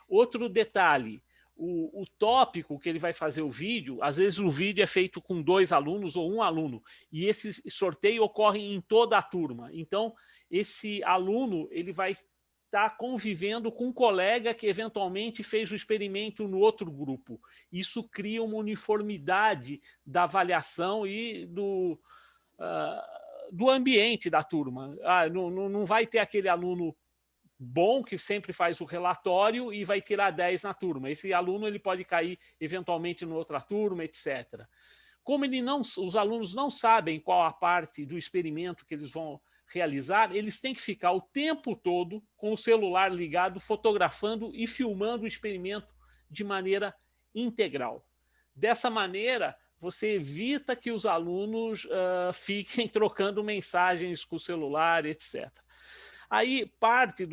Outro detalhe, o tópico que ele vai fazer o vídeo, às vezes o vídeo é feito com 2 alunos ou 1 aluno, e esse sorteio ocorre em toda a turma. Então, esse aluno ele vai estar convivendo com um colega que eventualmente fez o experimento no outro grupo. Isso cria uma uniformidade da avaliação e do ambiente da turma. Não vai ter aquele aluno bom que sempre faz o relatório e vai tirar 10 na turma. Esse aluno ele pode cair eventualmente em outra turma, etc. Como os alunos não sabem qual a parte do experimento que eles vão realizar, eles têm que ficar o tempo todo com o celular ligado, fotografando e filmando o experimento de maneira integral. Dessa maneira, você evita que os alunos fiquem trocando mensagens com o celular, etc. Aí parte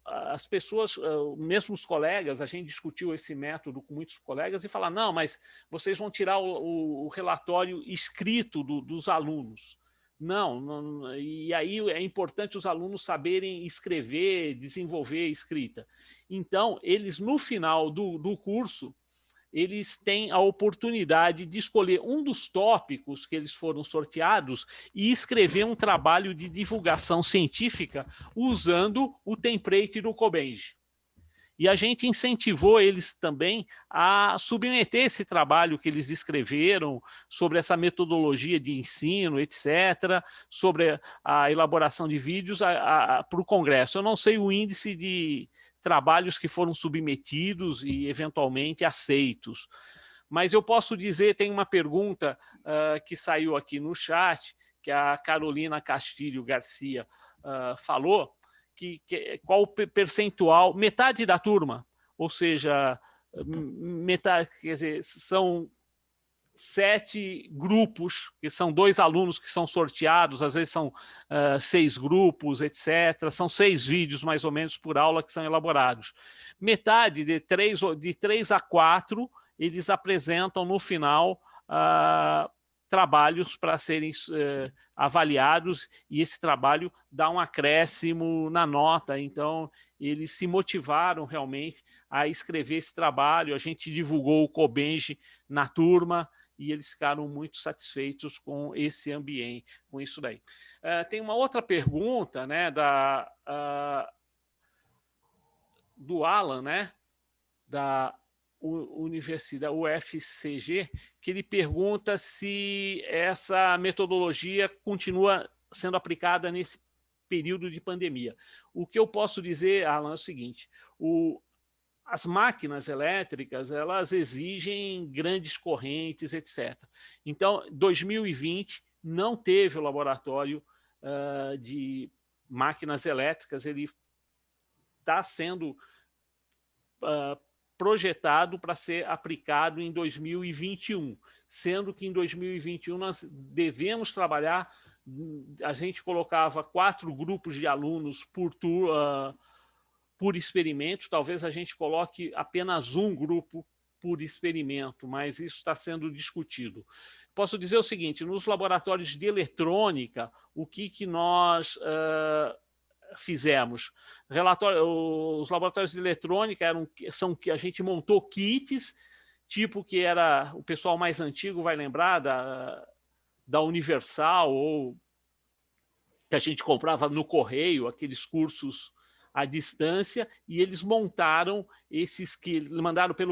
as pessoas, mesmo os colegas, a gente discutiu esse método com muitos colegas e falaram, não, mas vocês vão tirar o relatório escrito dos alunos. Não, e aí é importante os alunos saberem escrever, desenvolver escrita. Então, eles no final do curso, eles têm a oportunidade de escolher um dos tópicos que eles foram sorteados e escrever um trabalho de divulgação científica usando o template do Cobenge. E a gente incentivou eles também a submeter esse trabalho que eles escreveram sobre essa metodologia de ensino, etc., sobre a elaboração de vídeos para o Congresso. Eu não sei o índice de trabalhos que foram submetidos e eventualmente aceitos, mas eu posso dizer, tem uma pergunta que saiu aqui no chat, que a Carolina Castilho Garcia falou, qual o percentual, metade da turma, ou seja, metade, quer dizer, são 7 grupos, que são 2 alunos que são sorteados, às vezes são 6 grupos, etc. São 6 vídeos, mais ou menos, por aula que são elaborados. Metade, de 3 a 4, eles apresentam no final trabalhos para serem avaliados, e esse trabalho dá um acréscimo na nota. Então, eles se motivaram realmente a escrever esse trabalho. A gente divulgou o Cobenge na turma e eles ficaram muito satisfeitos com esse ambiente, com isso daí. Tem uma outra pergunta, né, do Alan, né, da Universidade UFCG, que ele pergunta se essa metodologia continua sendo aplicada nesse período de pandemia. O que eu posso dizer, Alan, é o seguinte: as máquinas elétricas, elas exigem grandes correntes, etc. Então, 2020 não teve o laboratório de máquinas elétricas, ele está sendo projetado para ser aplicado em 2021, sendo que em 2021 nós devemos trabalhar, a gente colocava 4 grupos de alunos por experimento, talvez a gente coloque apenas um grupo por experimento, mas isso está sendo discutido. Posso dizer o seguinte: nos laboratórios de eletrônica, o que nós fizemos? Os laboratórios de eletrônica são que a gente montou kits, tipo que era, o pessoal mais antigo vai lembrar da Universal, ou que a gente comprava no correio, aqueles cursos à distância, e eles montaram esses que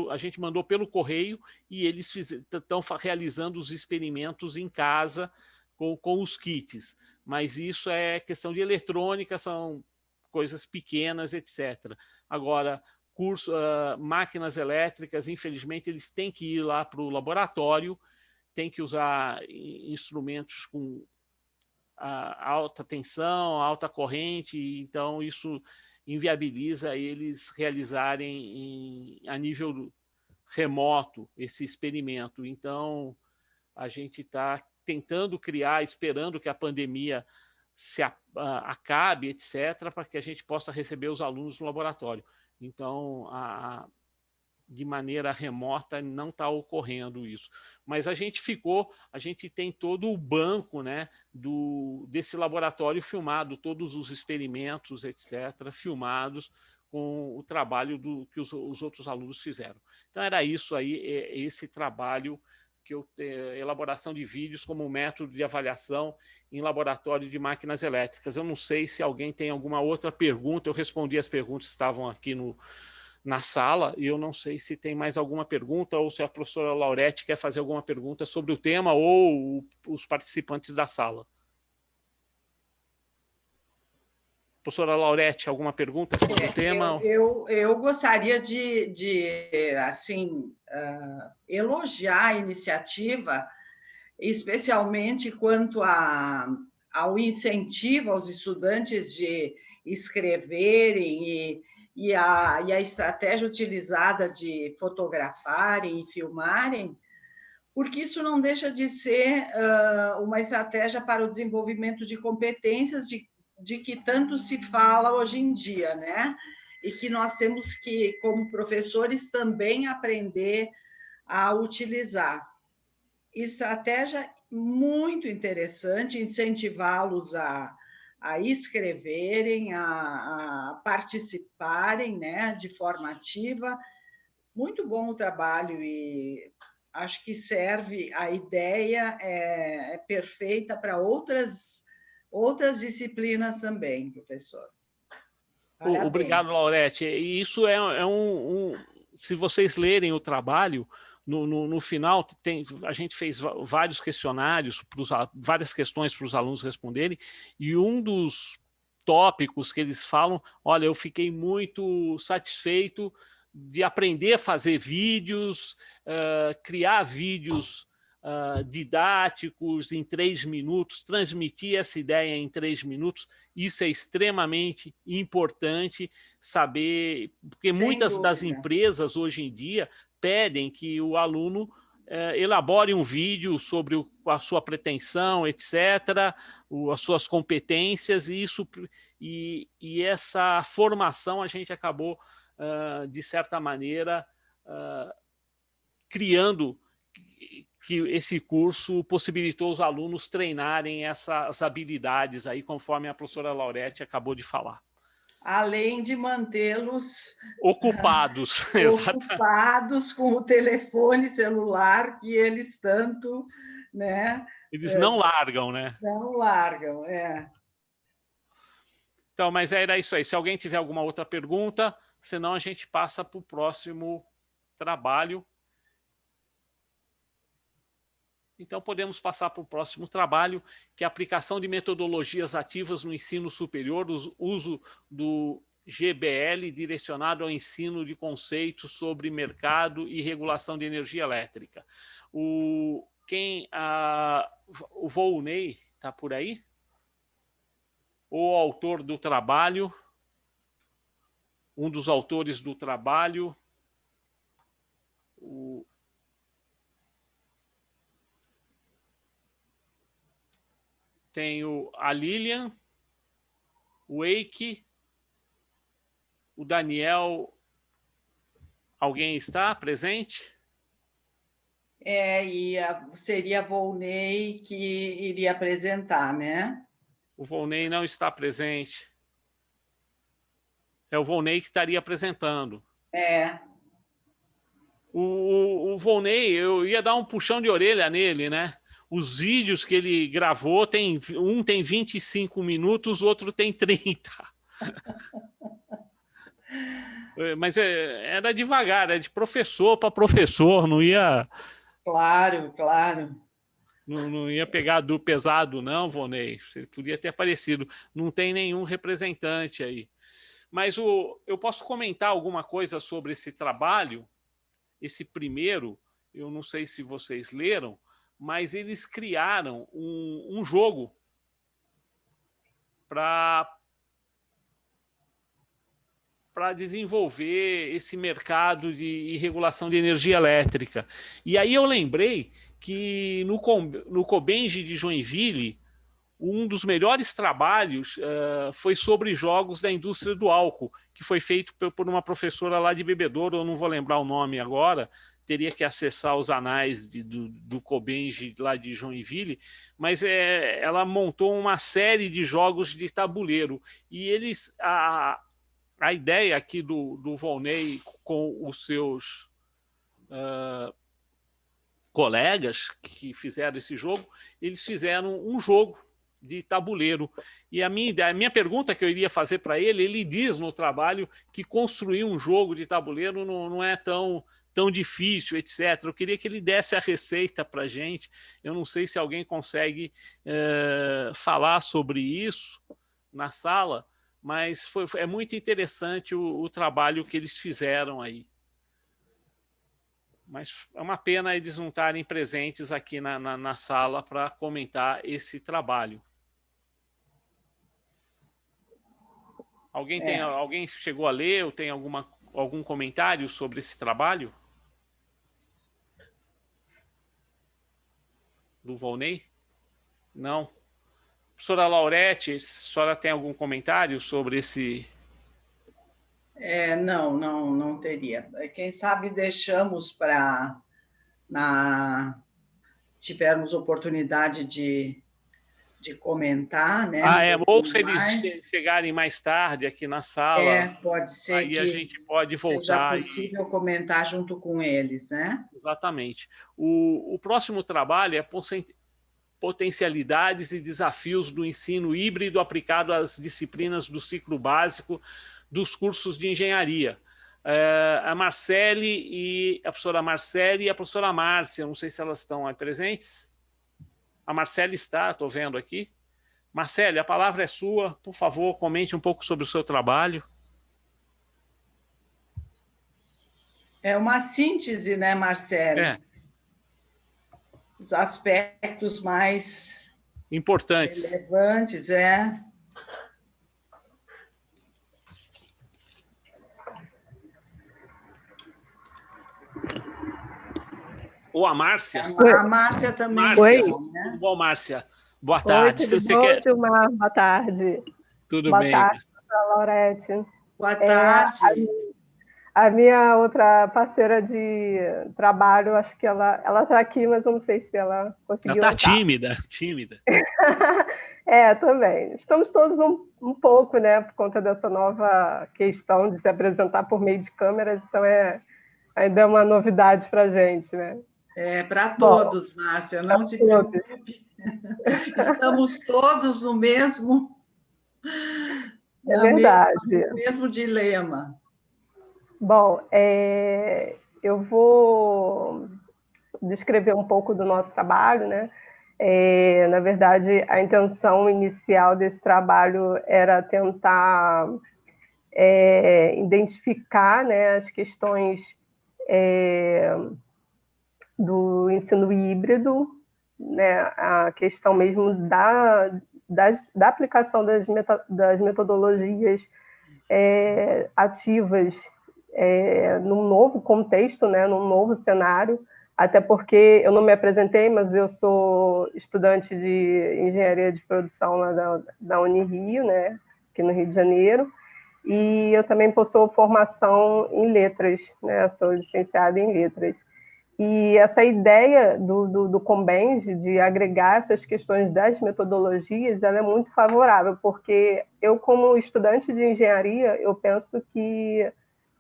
a gente mandou pelo correio, e eles estão realizando os experimentos em casa com os kits. Mas isso é questão de eletrônica, são coisas pequenas, etc. Agora, máquinas elétricas, infelizmente, eles têm que ir lá para o laboratório, têm que usar instrumentos com alta tensão, alta corrente, então isso inviabiliza eles realizarem a nível remoto esse experimento. Então, a gente está tentando criar, esperando que a pandemia acabe, etc., para que a gente possa receber os alunos no laboratório. Então, de maneira remota não está ocorrendo isso. Mas a gente tem todo o banco, né, desse laboratório filmado, todos os experimentos, etc., filmados com o trabalho que os outros alunos fizeram. Então, era isso aí, esse trabalho elaboração de vídeos como método de avaliação em laboratório de máquinas elétricas. Eu não sei se alguém tem alguma outra pergunta. Eu respondi as perguntas que estavam aqui na sala, e eu não sei se tem mais alguma pergunta ou se a professora Laurete quer fazer alguma pergunta sobre o tema ou os participantes da sala. Professora Laurete, alguma pergunta sobre o tema?
Eu gostaria de assim, elogiar a iniciativa, especialmente quanto ao incentivo aos estudantes de escreverem e a estratégia utilizada de fotografarem e filmarem, porque isso não deixa de ser uma estratégia para o desenvolvimento de competências de que tanto se fala hoje em dia, né? E que nós temos que, como professores, também aprender a utilizar. Estratégia muito interessante, incentivá-los a escreverem, a participarem, né, de forma ativa. Muito bom o trabalho e acho que serve, a ideia é perfeita para outras disciplinas também, professor. Parabéns.
Obrigado, Laurete. E isso se vocês lerem o trabalho, no final a gente fez vários questionários, várias questões para os alunos responderem, e um dos tópicos que eles falam, olha, eu fiquei muito satisfeito de aprender a fazer vídeos, criar vídeos didáticos em 3 minutos, transmitir essa ideia em 3 minutos. Isso é extremamente importante saber, porque muitas das empresas hoje em dia pedem que o aluno elabore um vídeo sobre a sua pretensão, etc., as suas competências, e essa formação a gente acabou, de certa maneira, criando que esse curso possibilitou os alunos treinarem essas habilidades aí, conforme a professora Laurete acabou de falar.
Além de mantê-los
ocupados,
ocupados com o telefone celular que eles tanto, né?
Eles não largam, né?
Não largam,
Então, mas era isso aí. Se alguém tiver alguma outra pergunta, senão a gente passa para o próximo trabalho. Então, podemos passar para o próximo trabalho, que é a aplicação de metodologias ativas no ensino superior, o uso do GBL direcionado ao ensino de conceitos sobre mercado e regulação de energia elétrica. O Volney está por aí? O autor do trabalho, um dos autores do trabalho, tenho a Lilian, o Eike, o Daniel. Alguém está presente?
E seria Volney que iria apresentar, né?
O Volney não está presente. É o Volney que estaria apresentando. O Volney, eu ia dar um puxão de orelha nele, né? Os vídeos que ele gravou, um tem 25 minutos, o outro tem 30. Mas era devagar, era de professor para professor, não ia...
Claro, claro.
Não ia pegar do pesado, não, Volney. Você podia ter aparecido. Não tem nenhum representante aí. Mas eu posso comentar alguma coisa sobre esse trabalho, esse primeiro, eu não sei se vocês leram, mas eles criaram um jogo para desenvolver esse mercado de regulação de energia elétrica. E aí eu lembrei que no Cobenji de Joinville, um dos melhores trabalhos foi sobre jogos da indústria do álcool, que foi feito por uma professora lá de Bebedouro, eu não vou lembrar o nome agora, teria que acessar os anais do Cobenji lá de Joinville, mas ela montou uma série de jogos de tabuleiro. E a ideia aqui do Volney com os seus colegas que fizeram esse jogo, eles fizeram um jogo de tabuleiro. E a minha pergunta que eu iria fazer para ele diz no trabalho que construir um jogo de tabuleiro não é tão difícil, etc. Eu queria que ele desse a receita para a gente. Eu não sei se alguém consegue falar sobre isso na sala, mas é muito interessante o trabalho que eles fizeram aí. Mas é uma pena eles não estarem presentes aqui na sala para comentar esse trabalho. Alguém chegou a ler ou tem algum comentário sobre esse trabalho? Do Volney? Não. Professora Laurete, a senhora tem algum comentário sobre esse...
Não teria. Quem sabe deixamos para, tivermos oportunidade de comentar, né?
Ou se eles chegarem mais tarde aqui na sala,
pode ser
aí
que
a gente pode voltar.
Seja possível comentar junto com eles, né?
Exatamente. O próximo trabalho é potencialidades e desafios do ensino híbrido aplicado às disciplinas do ciclo básico dos cursos de engenharia. A professora Marcele e a professora Márcia, não sei se elas estão aí presentes. A Marcele está, estou vendo aqui. Marcele, a palavra é sua. Por favor, comente um pouco sobre o seu trabalho.
É uma síntese, né, Marcele? Os aspectos mais
importantes,
relevantes,
Ou a Márcia?
A Márcia também.
Márcia, tudo bom, Márcia? Boa tarde.
Oi, tudo bom, Gilmar? Boa tarde.
Tudo
bem.
Boa
tarde, professora Laurete.
Boa tarde.
A minha outra parceira de trabalho, acho que ela está aqui, mas eu não sei se ela conseguiu.
Ela está tímida.
Também. Estamos todos um pouco, né, por conta dessa nova questão de se apresentar por meio de câmeras, então ainda é uma novidade para a gente, né?
Para todos, Márcia, não se preocupe. Estamos todos no mesmo...
É verdade.
No mesmo dilema.
Bom, eu vou descrever um pouco do nosso trabalho, né? Na verdade, a intenção inicial desse trabalho era tentar identificar, né, as questões do ensino híbrido, né, a questão mesmo da aplicação das metodologias ativas num novo contexto, né, num novo cenário, até porque eu não me apresentei, mas eu sou estudante de engenharia de produção lá da Unirio, né, aqui no Rio de Janeiro, e eu também possuo formação em letras, né, sou licenciada em letras. E essa ideia do Combenge de agregar essas questões das metodologias, ela é muito favorável, porque eu, como estudante de engenharia, eu penso que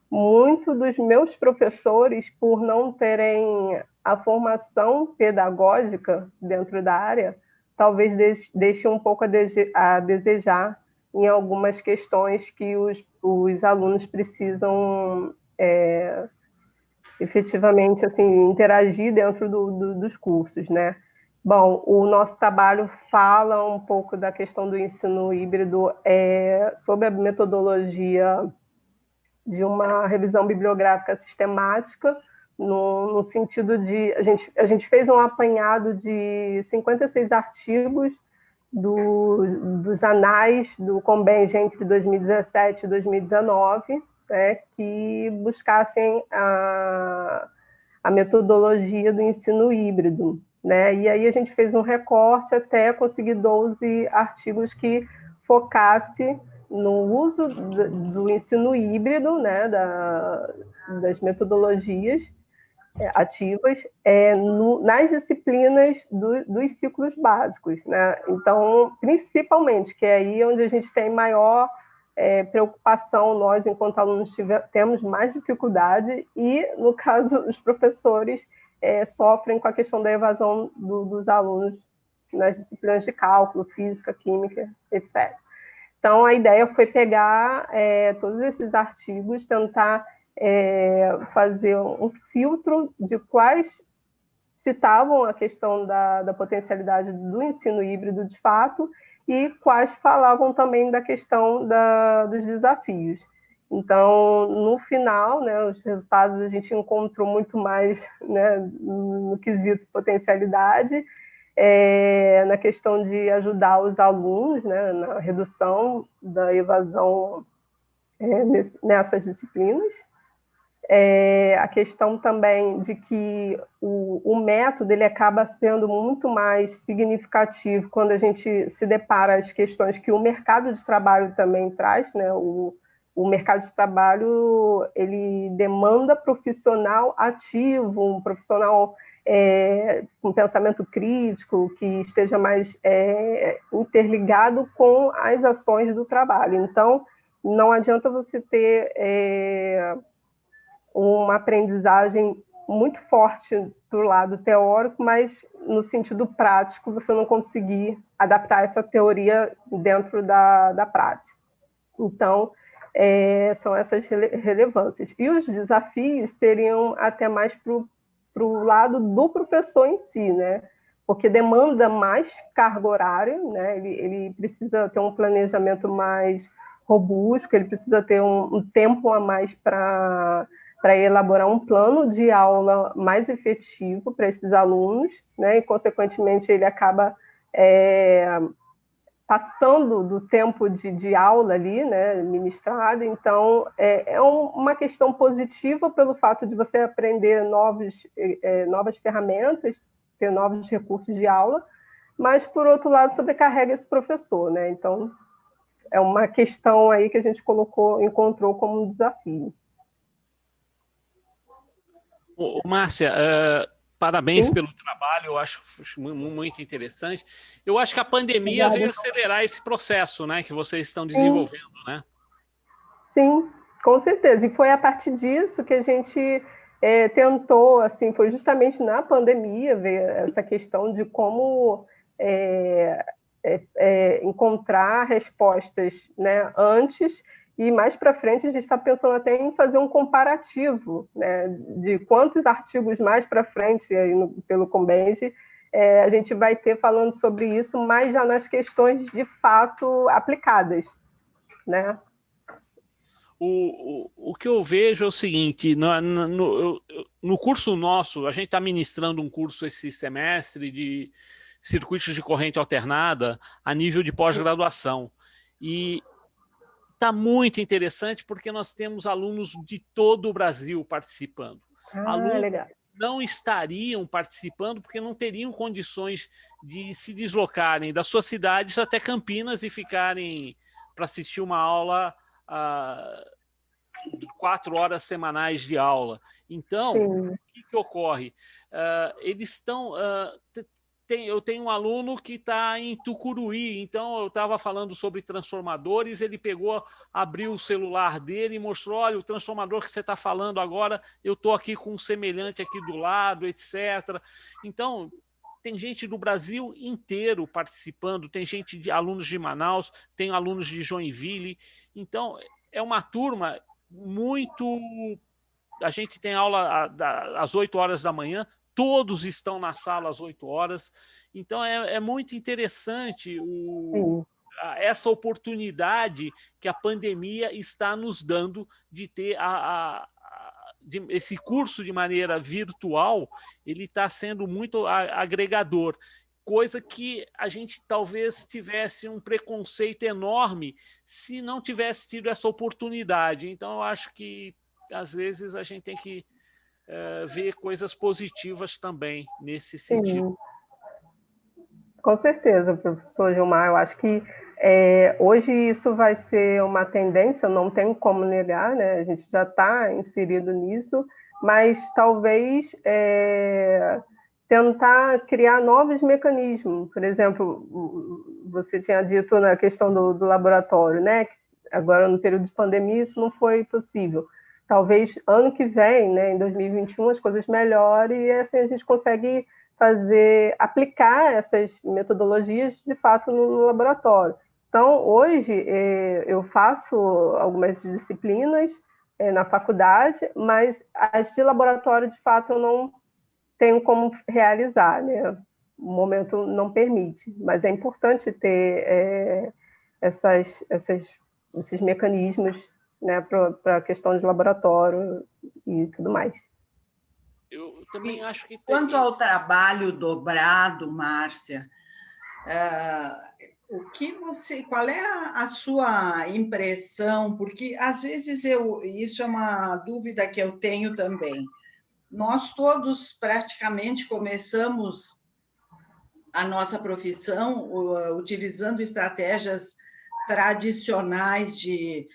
muito dos meus professores, por não terem a formação pedagógica dentro da área, talvez deixem um pouco a desejar em algumas questões que os alunos precisam efetivamente assim, interagir dentro dos cursos, né? Bom, o nosso trabalho fala um pouco da questão do ensino híbrido sobre a metodologia de uma revisão bibliográfica sistemática, no sentido de... A gente fez um apanhado de 56 artigos dos anais do Combenge entre 2017 e 2019, né, que buscassem a metodologia do ensino híbrido, né? E aí a gente fez um recorte até conseguir 12 artigos que focasse no uso do ensino híbrido, né, das metodologias ativas nas disciplinas dos ciclos básicos, né? Então, principalmente, que é aí onde a gente tem maior preocupação, nós, enquanto alunos, temos mais dificuldade, e, no caso, os professores sofrem com a questão da evasão dos alunos nas disciplinas de cálculo, física, química, etc. Então, a ideia foi pegar todos esses artigos, tentar fazer um filtro de quais citavam a questão da potencialidade do ensino híbrido de fato e quais falavam também da questão dos desafios. Então, no final, né, os resultados a gente encontrou muito mais, né, no quesito potencialidade, na questão de ajudar os alunos, né, na redução da evasão nessas disciplinas. A questão também de que o método ele acaba sendo muito mais significativo quando a gente se depara as questões que o mercado de trabalho também traz, né? O mercado de trabalho ele demanda profissional ativo, um profissional com pensamento crítico, que esteja mais interligado com as ações do trabalho. Então, não adianta você ter uma aprendizagem muito forte do lado teórico, mas no sentido prático você não conseguir adaptar essa teoria dentro da prática. Então, são essas relevâncias. E os desafios seriam até mais para o lado do professor em si, né? Porque demanda mais carga horária, né? Ele precisa ter um planejamento mais robusto, ele precisa ter um tempo a mais para elaborar um plano de aula mais efetivo para esses alunos, né? E, consequentemente, ele acaba passando do tempo de aula ali, né, ministrado. Então, uma questão positiva pelo fato de você aprender novas ferramentas, ter novos recursos de aula, mas, por outro lado, sobrecarrega esse professor, né? Então, é uma questão aí que a gente encontrou como um desafio.
Márcia, parabéns pelo trabalho, eu acho muito interessante. Eu acho que a pandemia veio acelerar esse processo, né, que vocês estão desenvolvendo, né?
Sim, com certeza. E foi a partir disso que a gente tentou, assim, foi justamente na pandemia ver essa questão de como encontrar respostas, né, antes. E mais para frente a gente está pensando até em fazer um comparativo, né, de quantos artigos mais para frente aí pelo Combenge a gente vai ter falando sobre isso, mas já nas questões de fato aplicadas, né?
O que eu vejo é o seguinte, no curso nosso, a gente está ministrando um curso esse semestre de circuitos de corrente alternada a nível de pós-graduação. E está muito interessante porque nós temos alunos de todo o Brasil participando. Alunos
legal.
não estariam participando porque não teriam condições de se deslocarem das suas cidades até Campinas e ficarem para assistir uma aula 4 horas semanais de aula. Então, o que ocorre? Eles estão... eu tenho um aluno que está em Tucuruí, então eu estava falando sobre transformadores, ele abriu o celular dele e mostrou, olha, o transformador que você está falando agora, eu estou aqui com um semelhante aqui do lado, etc. Então, tem gente do Brasil inteiro participando, tem gente alunos de Manaus, tem alunos de Joinville, então é uma turma muito... A gente tem aula às 8 horas da manhã, todos estão na sala às 8 horas. Então, é muito interessante essa oportunidade que a pandemia está nos dando de ter esse curso de maneira virtual. Ele está sendo muito agregador, coisa que a gente talvez tivesse um preconceito enorme se não tivesse tido essa oportunidade. Então, eu acho que, às vezes, a gente tem que ver coisas positivas também nesse sentido.
Com certeza, professor Gilmar. Eu acho que hoje isso vai ser uma tendência, não tem como negar, né? A gente já está inserido nisso, mas talvez tentar criar novos mecanismos. Por exemplo, você tinha dito na questão do laboratório, né? Agora, no período de pandemia, isso não foi possível. talvez ano que vem, né, em 2021, as coisas melhorem e assim a gente consegue aplicar essas metodologias de fato no laboratório. Então, hoje eu faço algumas disciplinas na faculdade, mas as de laboratório, de fato, eu não tenho como realizar, né? O momento não permite, mas é importante ter esses mecanismos, né, para a questão de laboratório e tudo mais.
Eu também acho que
quanto ao trabalho dobrado, Márcia, qual é a sua impressão? Porque às vezes isso é uma dúvida que eu tenho também. Nós todos praticamente começamos a nossa profissão utilizando estratégias tradicionais de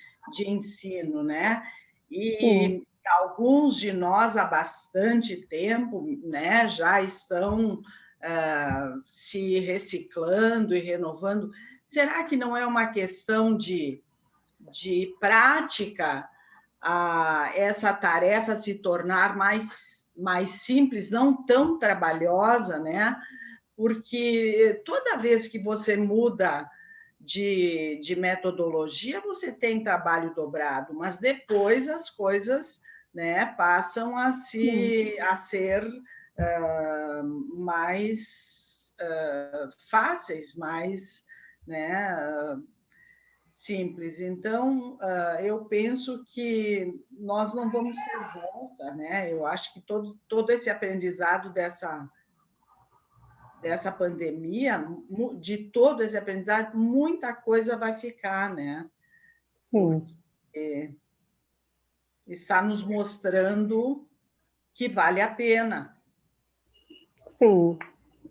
ensino, né? E alguns de nós há bastante tempo, né, já estão se reciclando e renovando. Será que não é uma questão de prática essa tarefa se tornar mais simples, não tão trabalhosa, né? Porque toda vez que você muda de metodologia, você tem trabalho dobrado, mas depois as coisas, né, passam a ser mais fáceis, mais, né, simples. Então, eu penso que nós não vamos ter volta, né? Eu acho que todo esse aprendizado dessa pandemia, de todo esse aprendizado, muita coisa vai ficar, né? Porque está nos mostrando que vale a pena.
Sim,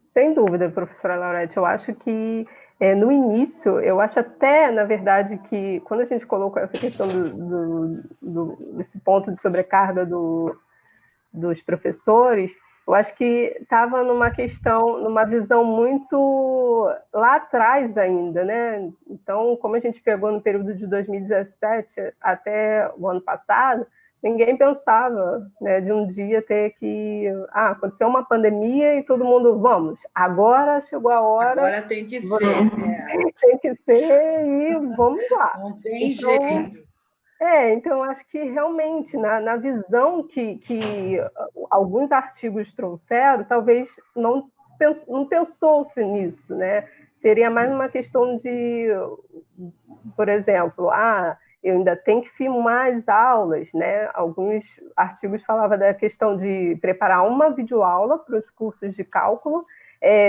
sem dúvida, professora Laurete. Eu acho que no início, eu acho até, na verdade, que quando a gente colocou essa questão desse ponto de sobrecarga dos professores, eu acho que estava numa visão muito lá atrás ainda, né? Então, como a gente pegou no período de 2017 até o ano passado, ninguém pensava, né, de um dia ter que... aconteceu uma pandemia e todo mundo, vamos, agora chegou a hora...
Agora tem que ser.
Tem que ser e vamos lá.
Não tem jeito.
Então, acho que realmente, na visão que alguns artigos trouxeram, talvez não pensou-se nisso, né? Seria mais uma questão de, por exemplo, eu ainda tenho que filmar as aulas, né? Alguns artigos falavam da questão de preparar uma videoaula para os cursos de cálculo,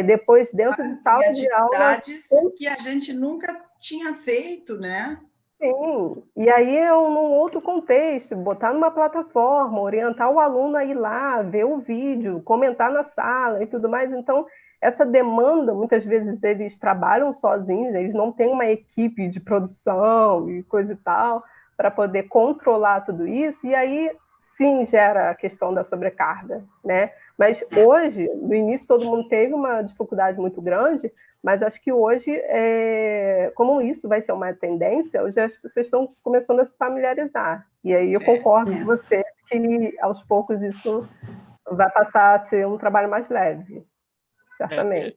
depois dentro de sala de aula...
que a gente nunca tinha feito, né?
Sim, e aí num outro contexto, botar numa plataforma, orientar o aluno a ir lá, ver o vídeo, comentar na sala e tudo mais. Então, essa demanda, muitas vezes eles trabalham sozinhos, eles não têm uma equipe de produção e coisa e tal, para poder controlar tudo isso, e aí sim gera a questão da sobrecarga, né? Mas hoje, no início, todo mundo teve uma dificuldade muito grande, mas acho que hoje, como isso vai ser uma tendência, hoje as pessoas estão começando a se familiarizar. E aí eu concordo com você que, aos poucos, isso vai passar a ser um trabalho mais leve, certamente.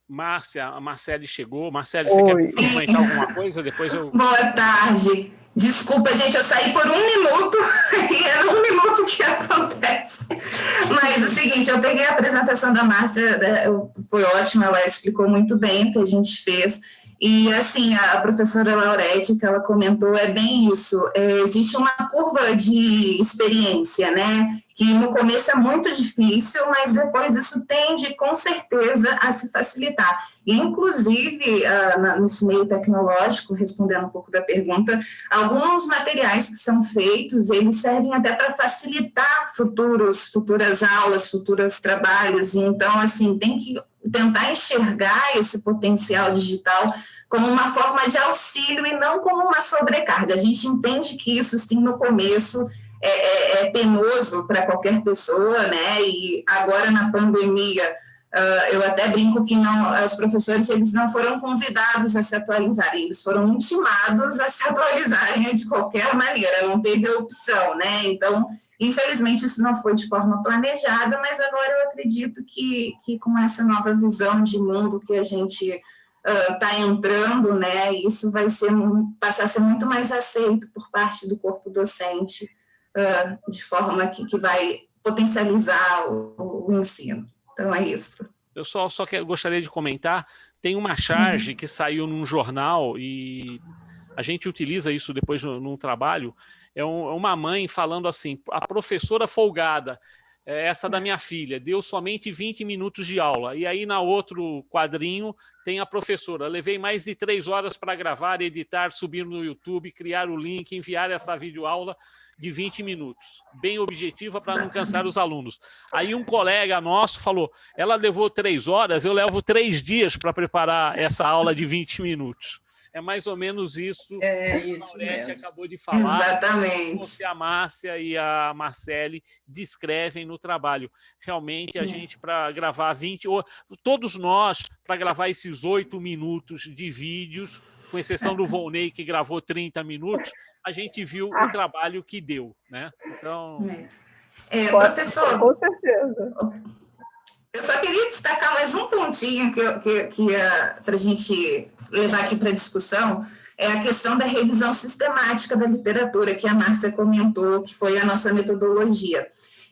Márcia, a Marcele chegou. Marcele, você quer comentar alguma coisa? Depois eu...
Boa tarde. Desculpa, gente, eu saí por 1 minuto, e é 1 minuto que acontece. Mas é o seguinte, eu peguei a apresentação da Márcia, foi ótima, ela explicou muito bem o que a gente fez. E, assim, a professora Laurete, que ela comentou, é bem isso. Existe uma curva de experiência, né? Que no começo é muito difícil, mas depois isso tende, com certeza, a se facilitar. E, inclusive, nesse meio tecnológico, respondendo um pouco da pergunta, alguns materiais que são feitos, eles servem até para facilitar futuras aulas, futuros trabalhos. E, então, assim, tem que tentar enxergar esse potencial digital como uma forma de auxílio e não como uma sobrecarga. A gente entende que isso, sim, no começo é penoso para qualquer pessoa, né? E agora, na pandemia, Eu até brinco que não, os professores eles não foram convidados a se atualizarem, eles foram intimados a se atualizarem de qualquer maneira, não teve opção, né? Então, infelizmente, isso não foi de forma planejada, mas agora eu acredito que com essa nova visão de mundo que a gente está entrando, né, isso vai passar a ser muito mais aceito por parte do corpo docente, de forma que vai potencializar o ensino. Então, é isso.
Eu só gostaria de comentar, tem uma charge que saiu num jornal e a gente utiliza isso depois num trabalho, é uma mãe falando assim, a professora folgada, essa da minha filha, deu somente 20 minutos de aula. E aí, na outro quadrinho, tem a professora. Levei mais de 3 horas para gravar, editar, subir no YouTube, criar o link, enviar essa videoaula de 20 minutos. Bem objetiva para não cansar os alunos. Aí um colega nosso falou, ela levou 3 horas, eu levo 3 dias para preparar essa aula de 20 minutos. É mais ou menos isso que a Laurete acabou de falar.
Exatamente.
Que a Márcia e a Marcele descrevem no trabalho. Realmente, a gente, para gravar 20... Todos nós, para gravar esses 8 minutos de vídeos, com exceção do Volney, que gravou 30 minutos, a gente viu o trabalho que deu, né? Então...
professor...
Com certeza.
Eu só queria destacar mais um pontinho para a gente levar aqui para a discussão, é a questão da revisão sistemática da literatura, que a Márcia comentou, que foi a nossa metodologia.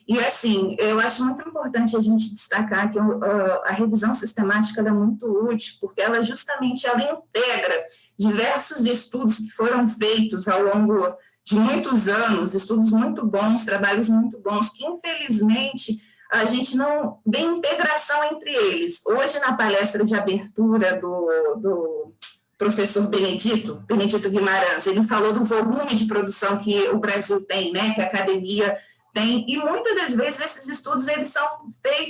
E, assim, eu acho muito importante a gente destacar que a revisão sistemática é muito útil, porque ela justamente ela integra diversos estudos que foram feitos ao longo de muitos anos, estudos muito bons, trabalhos muito bons, que, infelizmente, a gente não vê integração entre eles. Hoje, na palestra de abertura do professor Benedito Guimarães, ele falou do volume de produção que o Brasil tem, né, que a academia tem, e muitas das vezes esses estudos eles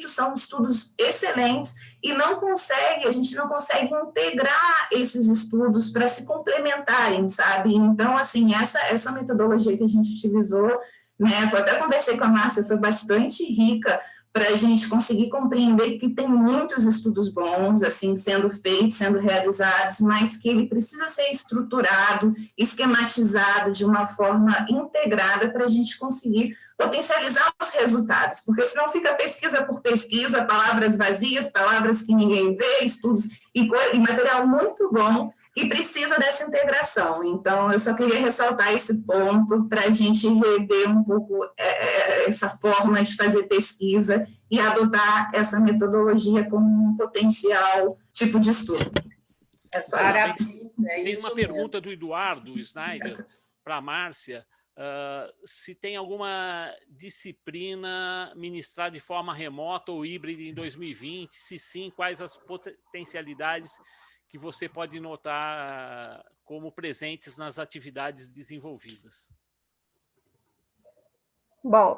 são estudos excelentes e a gente não consegue integrar esses estudos para se complementarem, sabe? Então, assim, essa metodologia que a gente utilizou, né, eu até conversei com a Márcia, foi bastante rica para a gente conseguir compreender que tem muitos estudos bons, assim, sendo feitos, sendo realizados, mas que ele precisa ser estruturado, esquematizado de uma forma integrada para a gente conseguir potencializar os resultados, porque senão fica pesquisa por pesquisa, palavras vazias, palavras que ninguém vê, estudos e material muito bom, que precisa dessa integração. Então, eu só queria ressaltar esse ponto para a gente rever um pouco essa forma de fazer pesquisa e adotar essa metodologia como um potencial tipo de estudo. É só isso.
Tem uma pergunta do Eduardo Schneider para a Márcia, se tem alguma disciplina ministrada de forma remota ou híbrida em 2020, se sim, quais as potencialidades que você pode notar como presentes nas atividades desenvolvidas?
Bom,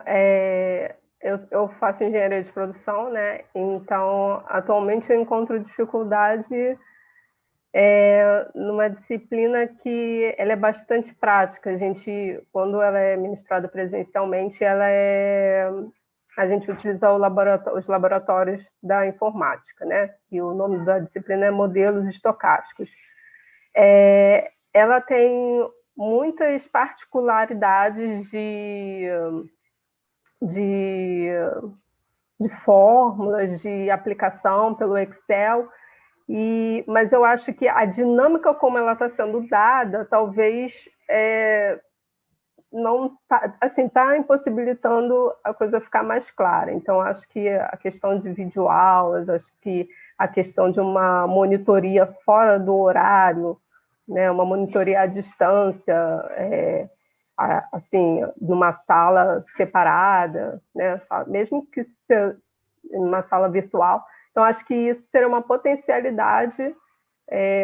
eu faço engenharia de produção, né? Então, atualmente eu encontro dificuldade numa disciplina que ela é bastante prática. Quando ela é ministrada presencialmente, a gente utiliza os laboratórios da informática, né? E o nome da disciplina é modelos estocásticos. Ela tem muitas particularidades de fórmulas, de aplicação pelo Excel, mas eu acho que a dinâmica como ela está sendo dada, talvez não está impossibilitando a coisa ficar mais clara. Então, acho que a questão de videoaulas, acho que a questão de uma monitoria fora do horário, né, uma monitoria à distância, assim, numa sala separada, né, mesmo que seja uma sala virtual. Então, acho que isso seria uma potencialidade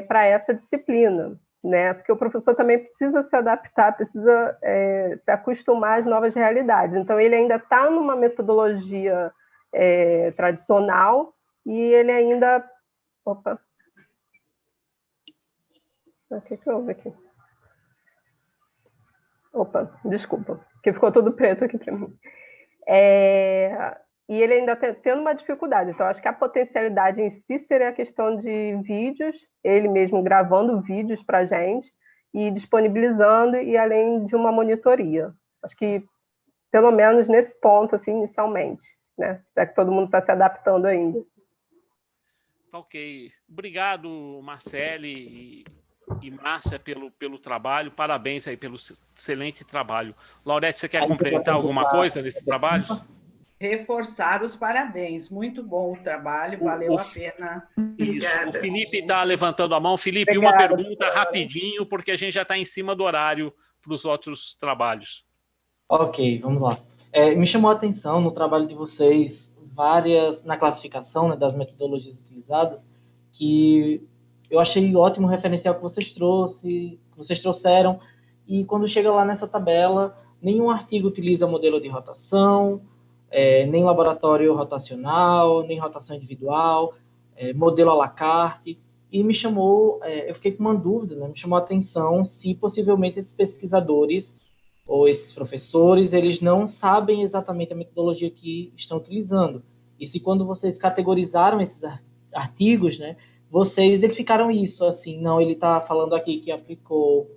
para essa disciplina, né? Porque o professor também precisa se adaptar, precisa se acostumar às novas realidades. Então, ele ainda está numa metodologia tradicional e ele ainda... Opa! O que houve aqui? Opa, desculpa, porque ficou tudo preto aqui para mim. e ele ainda tendo uma dificuldade. Então, acho que a potencialidade em si seria a questão de vídeos, ele mesmo gravando vídeos para a gente e disponibilizando, e além de uma monitoria. Acho que, pelo menos nesse ponto, assim, inicialmente, né? Já que todo mundo está se adaptando ainda.
Ok. Obrigado, Marcele e Márcia, pelo trabalho. Parabéns aí pelo excelente trabalho. Laurete, você quer complementar alguma coisa nesse trabalho?
Reforçar os parabéns. Muito bom o trabalho, valeu a pena.
Isso. O Felipe está levantando a mão. Felipe,
Obrigada,
uma pergunta rapidinho, porque a gente já está em cima do horário para os outros trabalhos.
Ok, vamos lá. Me chamou a atenção no trabalho de vocês na classificação, né, das metodologias utilizadas, que eu achei ótimo o referencial que vocês trouxeram, e quando chega lá nessa tabela, nenhum artigo utiliza modelo de rotação, nem laboratório rotacional, nem rotação individual, modelo à la carte, e eu fiquei com uma dúvida, né, me chamou a atenção se possivelmente esses pesquisadores ou esses professores, eles não sabem exatamente a metodologia que estão utilizando. E se quando vocês categorizaram esses artigos, né, vocês identificaram isso, assim, não, ele está falando aqui que aplicou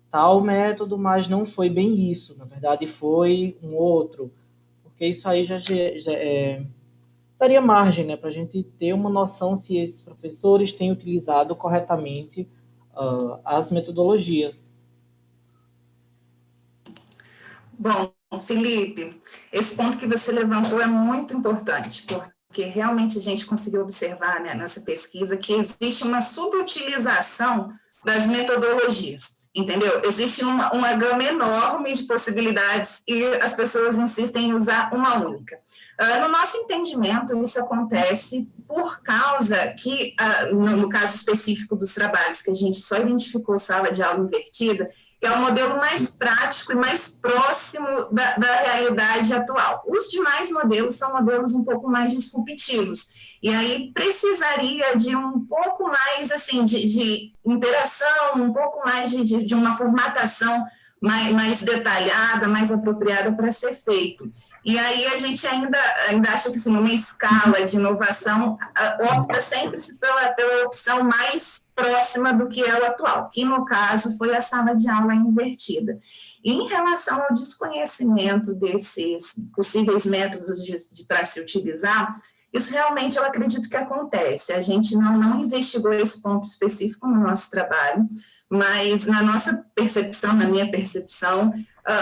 tal método, mas não foi bem isso, na verdade foi um outro, porque isso aí já daria margem, né, para a gente ter uma noção se esses professores têm utilizado corretamente as metodologias.
Bom, Felipe, esse ponto que você levantou é muito importante, porque realmente a gente conseguiu observar, né, nessa pesquisa que existe uma subutilização das metodologias, entendeu? Existe uma gama enorme de possibilidades e as pessoas insistem em usar uma única. No nosso entendimento, isso acontece por causa que, no caso específico dos trabalhos, que a gente só identificou sala de aula invertida, que é o modelo mais prático e mais próximo da realidade atual. Os demais modelos são modelos um pouco mais disruptivos, e aí precisaria de um pouco mais assim, de interação, um pouco mais de uma formatação mais detalhada, mais apropriada para ser feito. E aí a gente ainda acha que assim, uma escala de inovação opta sempre pela opção mais próxima do que é o atual, que no caso foi a sala de aula invertida. E em relação ao desconhecimento desses possíveis métodos para se utilizar, isso realmente eu acredito que acontece. A gente não investigou esse ponto específico no nosso trabalho, mas na nossa percepção, na minha percepção,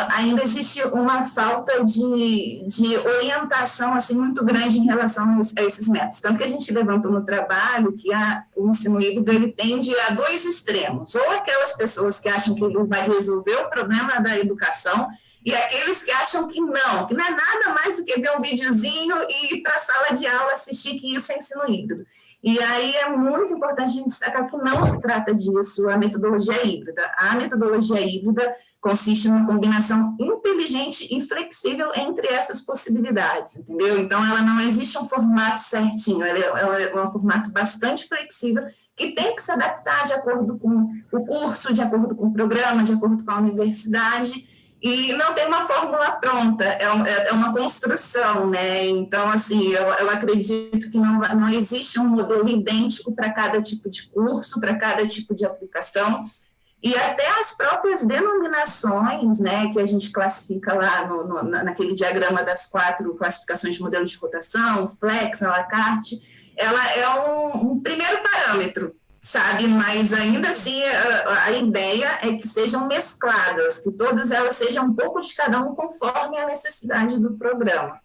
ainda existe uma falta de orientação assim, muito grande em relação a esses métodos. Tanto que a gente levantou no trabalho que o ensino híbrido ele tende a dois extremos, ou aquelas pessoas que acham que ele vai resolver o problema da educação, e aqueles que acham que não é nada mais do que ver um videozinho e ir para a sala de aula assistir, que isso é ensino híbrido. E aí é muito importante a gente destacar que não se trata disso a metodologia híbrida. A metodologia híbrida consiste numa combinação inteligente e flexível entre essas possibilidades, entendeu? Então, ela não existe um formato certinho, ela é um formato bastante flexível que tem que se adaptar de acordo com o curso, de acordo com o programa, de acordo com a universidade, e não tem uma fórmula pronta, é uma construção, né? Então, assim, eu acredito que não existe um modelo idêntico para cada tipo de curso, para cada tipo de aplicação, e até as próprias denominações, né, que a gente classifica lá naquele diagrama das 4 classificações de modelo de rotação, flex, à la carte, ela é um primeiro parâmetro, sabe? Mas ainda assim a ideia é que sejam mescladas, que todas elas sejam um pouco de cada um conforme a necessidade do programa.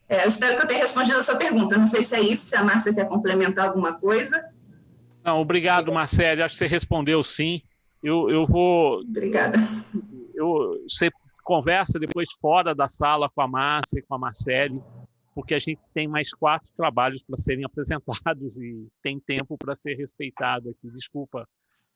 Eu espero que eu tenha respondido a sua pergunta. Não sei se é isso, se a Márcia quer complementar alguma coisa.
Não, obrigado, Marcele. Acho que você respondeu sim. Eu vou...
Obrigada.
Você conversa depois fora da sala com a Márcia e com a Marcele, porque a gente tem mais 4 trabalhos para serem apresentados e tem tempo para ser respeitado aqui. Desculpa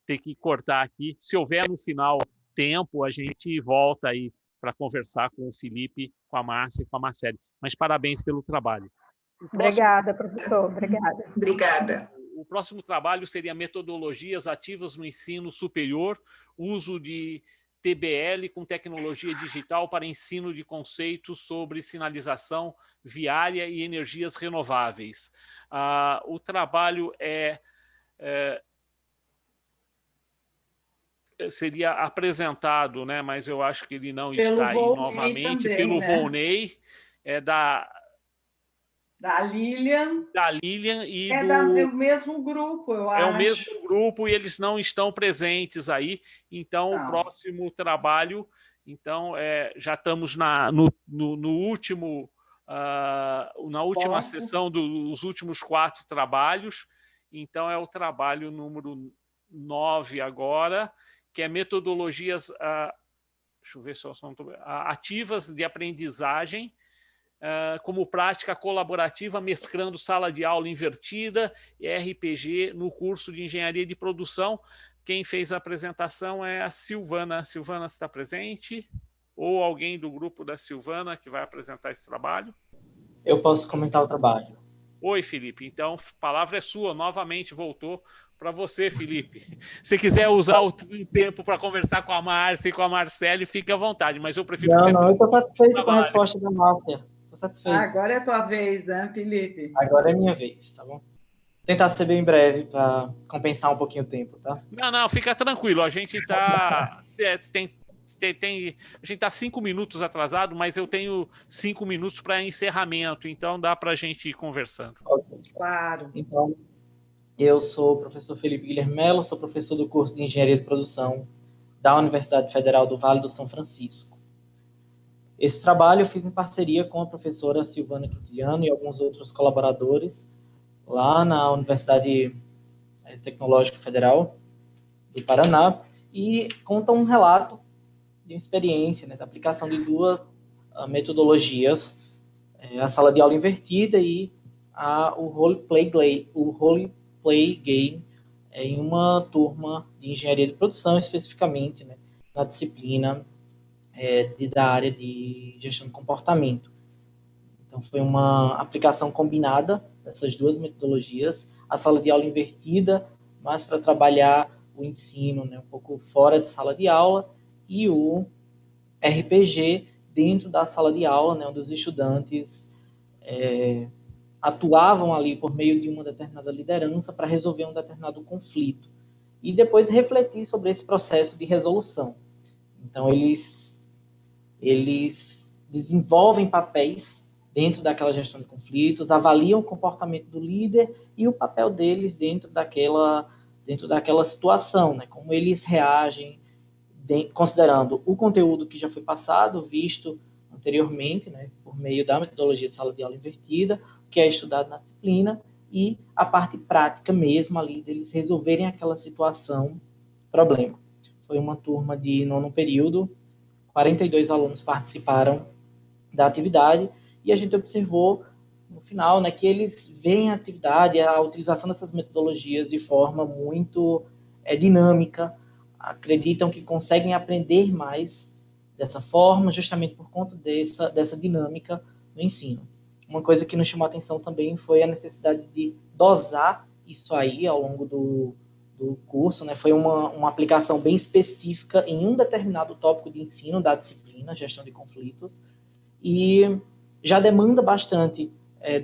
ter que cortar aqui. Se houver no final tempo, a gente volta aí para conversar com o Felipe, com a Márcia e com a Marcele. Mas parabéns pelo trabalho.
Obrigada, professor. Obrigada.
Obrigada.
O próximo trabalho seria metodologias ativas no ensino superior, uso de TBL com tecnologia digital para ensino de conceitos sobre sinalização viária e energias renováveis. O trabalho seria apresentado, né, mas eu acho que ele não está aí novamente, também, pelo Volney,
da Lilian.
Da Lilian e
do mesmo grupo, eu acho.
É o mesmo grupo e eles não estão presentes aí. Então, o próximo trabalho, então, já estamos no último, na última sessão dos últimos 4 trabalhos. Então, é o trabalho número 9 agora, que é metodologias deixa eu ver se eu não estou... ativas de aprendizagem, como prática colaborativa, mesclando sala de aula invertida e RPG no curso de Engenharia de Produção. Quem fez a apresentação é a Silvana. Silvana, está presente? Ou alguém do grupo da Silvana que vai apresentar esse trabalho?
Eu posso comentar o trabalho.
Oi, Felipe. Então, a palavra é sua. Novamente voltou para você, Felipe. Se quiser usar o tempo para conversar com a Márcia e com a Marcele, fique à vontade, mas eu prefiro...
Não, eu estou satisfeito com a resposta da Márcia.
Agora é a tua vez, né, Felipe?
Agora é minha vez, tá bom? Tentar ser bem breve para compensar um pouquinho o tempo, tá?
Não, fica tranquilo. A gente está... a gente está 5 minutos atrasado, mas eu tenho 5 minutos para encerramento, então dá para a gente ir conversando.
Okay.
Claro.
Então, eu sou o professor Felipe Guilherme Mello, sou professor do curso de Engenharia de Produção da Universidade Federal do Vale do São Francisco. Esse trabalho eu fiz em parceria com a professora Silvana Quintiliano e alguns outros colaboradores lá na Universidade Tecnológica Federal do Paraná, e conta um relato de uma experiência, né, da aplicação de 2 metodologias, a sala de aula invertida e o role play game em uma turma de engenharia de produção, especificamente, né, na disciplina da área de gestão de comportamento. Então, foi uma aplicação combinada dessas 2 metodologias, a sala de aula invertida, mais para trabalhar o ensino, né, um pouco fora de sala de aula, e o RPG dentro da sala de aula, né, onde os estudantes atuavam ali por meio de uma determinada liderança para resolver um determinado conflito, e depois refletir sobre esse processo de resolução. Então, eles desenvolvem papéis dentro daquela gestão de conflitos, avaliam o comportamento do líder e o papel deles dentro daquela situação, né? Como eles reagem, considerando o conteúdo que já foi passado, visto anteriormente, né, por meio da metodologia de sala de aula invertida, que é estudado na disciplina, e a parte prática mesmo ali, deles resolverem aquela situação, problema. Foi uma turma de 9º período, 42 alunos participaram da atividade, e a gente observou no final, né, que eles veem a atividade, a utilização dessas metodologias de forma muito dinâmica, acreditam que conseguem aprender mais dessa forma, justamente por conta dessa dinâmica no ensino. Uma coisa que nos chamou a atenção também foi a necessidade de dosar isso aí ao longo do curso, né? Foi uma aplicação bem específica em um determinado tópico de ensino da disciplina, gestão de conflitos, e já demanda bastante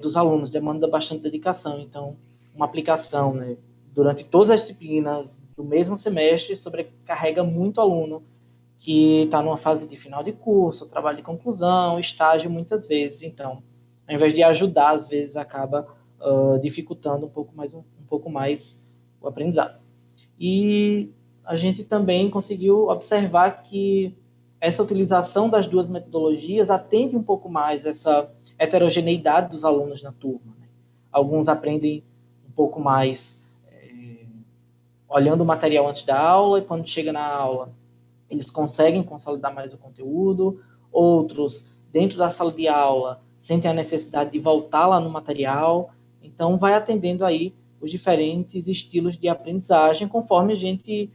dos alunos, demanda bastante dedicação. Então, uma aplicação, né, durante todas as disciplinas do mesmo semestre sobrecarrega muito aluno que está numa fase de final de curso, trabalho de conclusão, estágio muitas vezes. Então, ao invés de ajudar, às vezes acaba dificultando um pouco mais o aprendizado. E a gente também conseguiu observar que essa utilização das 2 metodologias atende um pouco mais essa heterogeneidade dos alunos na turma, né? Alguns aprendem um pouco mais olhando o material antes da aula, e quando chega na aula eles conseguem consolidar mais o conteúdo. Outros, dentro da sala de aula, sentem a necessidade de voltar lá no material. Então, vai atendendo aí os diferentes estilos de aprendizagem, conforme a gente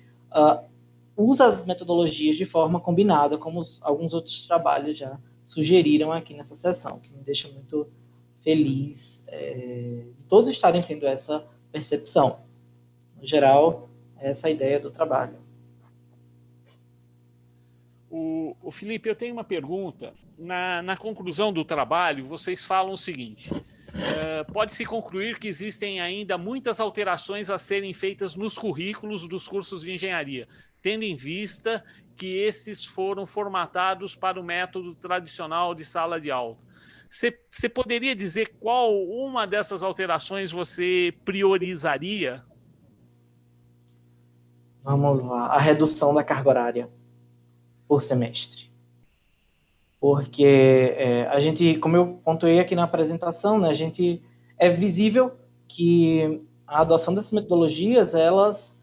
usa as metodologias de forma combinada, como alguns outros trabalhos já sugeriram aqui nessa sessão, que me deixa muito feliz de todos estarem tendo essa percepção. No geral, essa é a ideia do trabalho.
O Felipe, eu tenho uma pergunta. Na conclusão do trabalho, vocês falam o seguinte: pode-se concluir que existem ainda muitas alterações a serem feitas nos currículos dos cursos de engenharia, tendo em vista que esses foram formatados para o método tradicional de sala de aula. Você poderia dizer qual uma dessas alterações você priorizaria?
Vamos lá. A redução da carga horária por semestre. Porque a gente, como eu pontuei aqui na apresentação, né, é visível que a adoção dessas metodologias, elas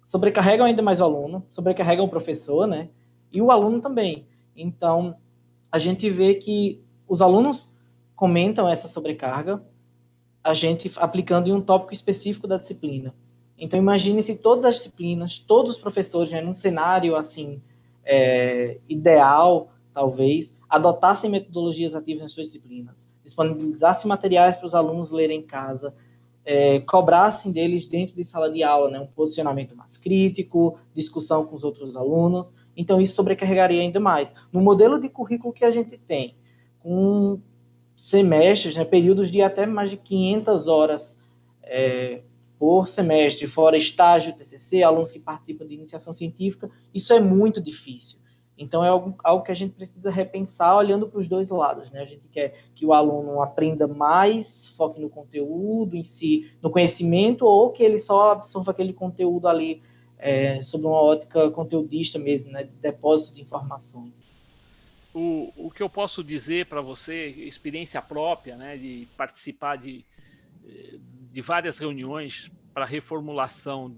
sobrecarregam ainda mais o aluno, sobrecarregam o professor, né, e o aluno também. Então, a gente vê que os alunos comentam essa sobrecarga, a gente aplicando em um tópico específico da disciplina. Então, imagine se todas as disciplinas, todos os professores, né, num cenário assim, ideal, talvez, adotassem metodologias ativas nas suas disciplinas, disponibilizassem materiais para os alunos lerem em casa, cobrassem deles dentro de sala de aula, né, um posicionamento mais crítico, discussão com os outros alunos. Então, isso sobrecarregaria ainda mais. No modelo de currículo que a gente tem, com semestres, né, períodos de até mais de 500 horas por semestre, fora estágio, TCC, alunos que participam de iniciação científica, isso é muito difícil. Então, é algo que a gente precisa repensar olhando para os dois lados, né? A gente quer que o aluno aprenda mais, foque no conteúdo em si, no conhecimento, ou que ele só absorva aquele conteúdo ali sob uma ótica conteudista mesmo, né? De depósito de informações.
O que eu posso dizer para você, experiência própria, né, de participar de várias reuniões para reformulação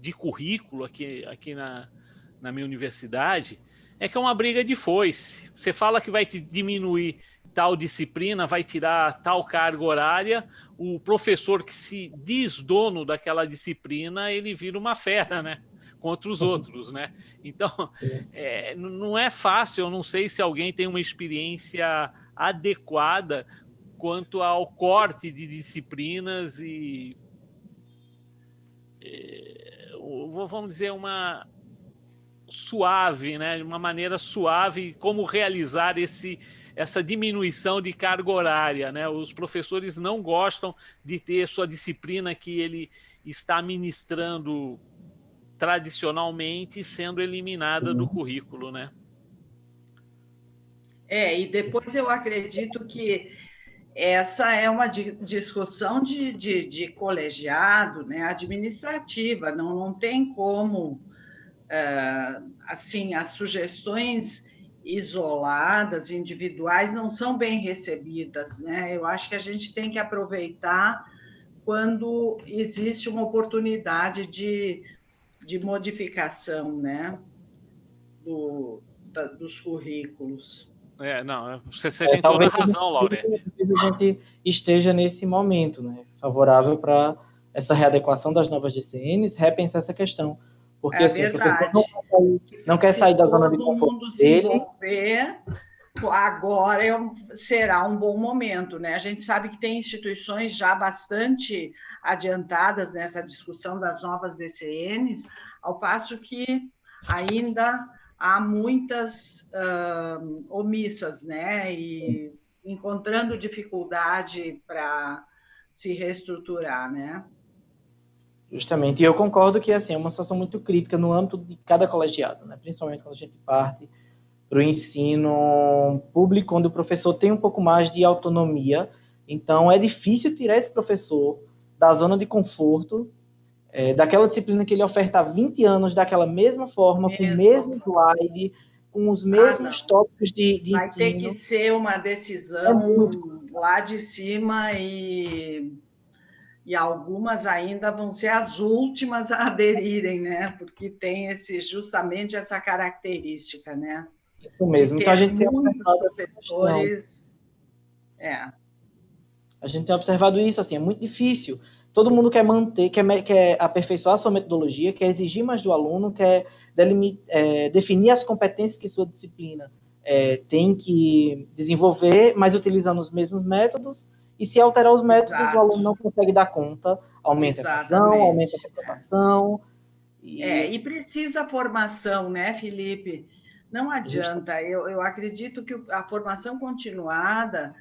de currículo aqui na minha universidade, é que é uma briga de foice. Você fala que vai te diminuir tal disciplina, vai tirar tal carga horária, o professor que se diz dono daquela disciplina, ele vira uma fera, né? Contra os outros, né? Então, não é fácil, eu não sei se alguém tem uma experiência adequada quanto ao corte de disciplinas e vamos dizer, uma suave, né? Uma maneira suave como realizar essa diminuição de carga horária, né? Os professores não gostam de ter sua disciplina que ele está ministrando tradicionalmente sendo eliminada do currículo, né?
E depois eu acredito que essa é uma discussão de colegiado, né, administrativa, não tem como, assim, as sugestões isoladas, individuais, não são bem recebidas, né? Eu acho que a gente tem que aproveitar quando existe uma oportunidade de modificação, né, dos currículos.
Você tem toda a razão, Laurete.
A gente esteja nesse momento, né, favorável para essa readequação das novas DCNs, repensar essa questão. Porque assim, o professor não quer sair da zona de conforto
todo mundo se envolver, agora será um bom momento, né? A gente sabe que tem instituições já bastante adiantadas nessa discussão das novas DCNs, ao passo que ainda há muitas omissas, né? E encontrando dificuldade para se reestruturar, né?
Justamente, e eu concordo que assim, é uma situação muito crítica no âmbito de cada colegiado, né? Principalmente quando a gente parte para o ensino público, onde o professor tem um pouco mais de autonomia. Então, é difícil tirar esse professor da zona de conforto, daquela disciplina que ele oferta há 20 anos, daquela mesma forma, com o mesmo slide, com os mesmos tópicos de ensino.
Vai ter que ser uma decisão lá de cima e algumas ainda vão ser as últimas a aderirem, né? Porque tem justamente essa característica, né?
Isso mesmo. Então, a gente tem
observado professores.
A gente tem observado isso, assim, é muito difícil. Todo mundo quer manter, quer aperfeiçoar a sua metodologia, quer exigir mais do aluno, quer definir as competências que sua disciplina tem que desenvolver, mas utilizando os mesmos métodos. E se alterar os métodos, o aluno não consegue dar conta, aumenta a evasão, aumenta a reprovação.
E precisa formação, né, Felipe? Não adianta. Eu acredito que a formação continuada,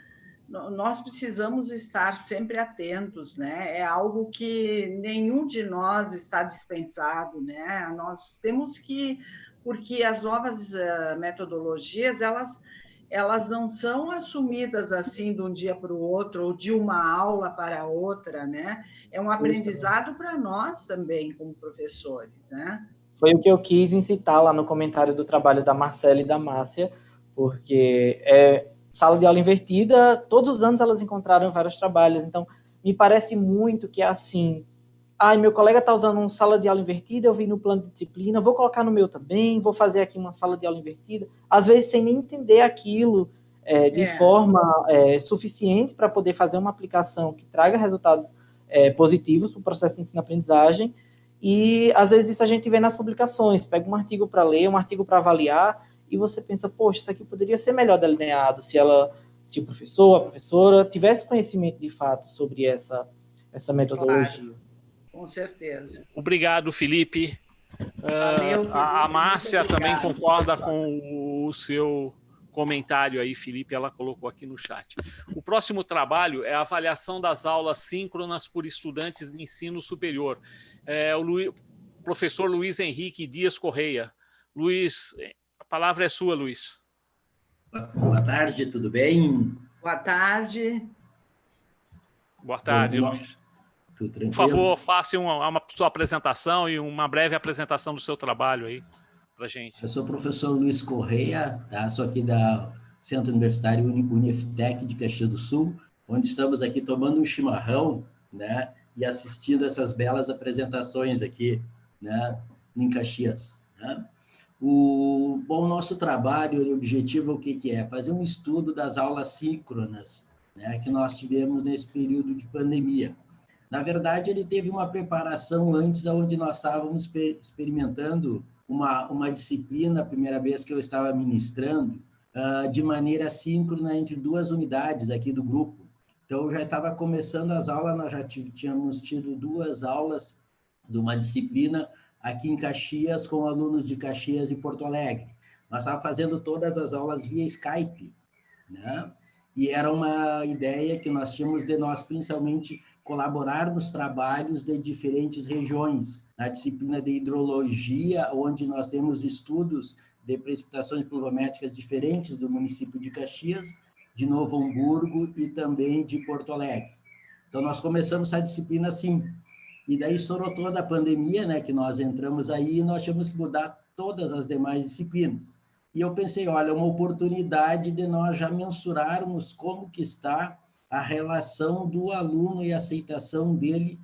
nós precisamos estar sempre atentos, né? É algo que nenhum de nós está dispensado, né? Nós temos que, porque as novas metodologias, elas não são assumidas assim de um dia para o outro, ou de uma aula para outra, né? É um aprendizado para nós também, como professores, né?
Foi o que eu quis incitar lá no comentário do trabalho da Marcela e da Márcia, porque sala de aula invertida, todos os anos elas encontraram vários trabalhos, então me parece muito que é assim, meu colega está usando uma sala de aula invertida, eu vi no plano de disciplina, vou colocar no meu também, vou fazer aqui uma sala de aula invertida, às vezes sem nem entender aquilo de forma suficiente para poder fazer uma aplicação que traga resultados positivos para o processo de ensino-aprendizagem, e às vezes isso a gente vê nas publicações, pega um artigo para ler, um artigo para avaliar, e você pensa, poxa, isso aqui poderia ser melhor delineado se o professor, a professora tivesse conhecimento de fato sobre essa metodologia.
Claro, com certeza.
Obrigado, Felipe.
Valeu, Felipe.
A Márcia também concorda com o seu comentário aí, Felipe, ela colocou aqui no chat. O próximo trabalho é a avaliação das aulas síncronas por estudantes de ensino superior. O professor Luiz Henrique Dias Correia. Luiz, a palavra é sua, Luiz.
Boa tarde, tudo bem?
Boa tarde.
Boa tarde, Luiz.
Tudo tranquilo?
Por favor, faça uma sua apresentação e uma breve apresentação do seu trabalho aí para a gente.
Eu sou o professor Luiz Correia, tá? Sou aqui da Centro Universitário Uniftec de Caxias do Sul, onde estamos aqui tomando um chimarrão, né? E assistindo essas belas apresentações aqui, né? Em Caxias, né? O nosso trabalho, o objetivo, o que é? Fazer um estudo das aulas síncronas, né? Que nós tivemos nesse período de pandemia. Na verdade, ele teve uma preparação antes, onde nós estávamos experimentando uma disciplina, a primeira vez que eu estava ministrando, de maneira síncrona entre duas unidades aqui do grupo. Então, já estava começando as aulas, nós já tínhamos tido 2 aulas de uma disciplina aqui em Caxias, com alunos de Caxias e Porto Alegre. Nós estávamos fazendo todas as aulas via Skype, né? E era uma ideia que nós tínhamos de nós, principalmente, colaborar nos trabalhos de diferentes regiões. Na disciplina de hidrologia, onde nós temos estudos de precipitações pluviométricas diferentes do município de Caxias, de Novo Hamburgo e também de Porto Alegre. Então, nós começamos essa disciplina assim. E daí estourou toda a pandemia, né, que nós entramos aí, e nós tínhamos que mudar todas as demais disciplinas. E eu pensei, olha, uma oportunidade de nós já mensurarmos como que está a relação do aluno e a aceitação dele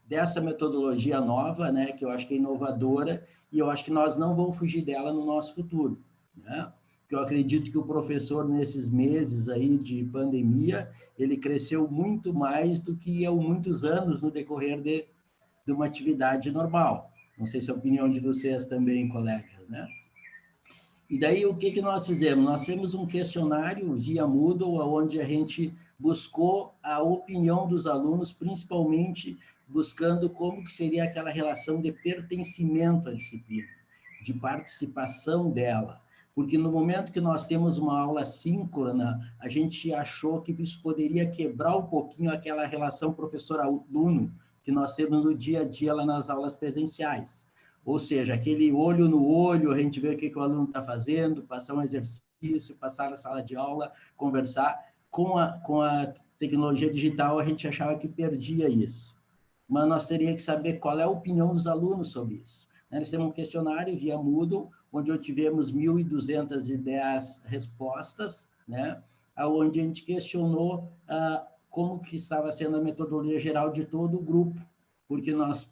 dessa metodologia nova, né, que eu acho que é inovadora, e eu acho que nós não vamos fugir dela no nosso futuro, né? Porque eu acredito que o professor, nesses meses aí de pandemia, ele cresceu muito mais do que eu muitos anos no decorrer de uma atividade normal. Não sei se é a opinião de vocês também, colegas, né? E daí, o que nós fizemos? Nós temos um questionário via Moodle, onde a gente buscou a opinião dos alunos, principalmente buscando como que seria aquela relação de pertencimento à disciplina, de participação dela. Porque no momento que nós temos uma aula síncrona, a gente achou que isso poderia quebrar um pouquinho aquela relação professor-aluno que nós temos no dia a dia lá nas aulas presenciais. Ou seja, aquele olho no olho, a gente vê o que o aluno está fazendo, passar um exercício, passar na sala de aula, conversar. Com a tecnologia digital, a gente achava que perdia isso. Mas nós teríamos que saber qual é a opinião dos alunos sobre isso. Nós temos um questionário via Moodle, onde tivemos 1.210 respostas, né? Onde a gente questionou como que estava sendo a metodologia geral de todo o grupo, porque nós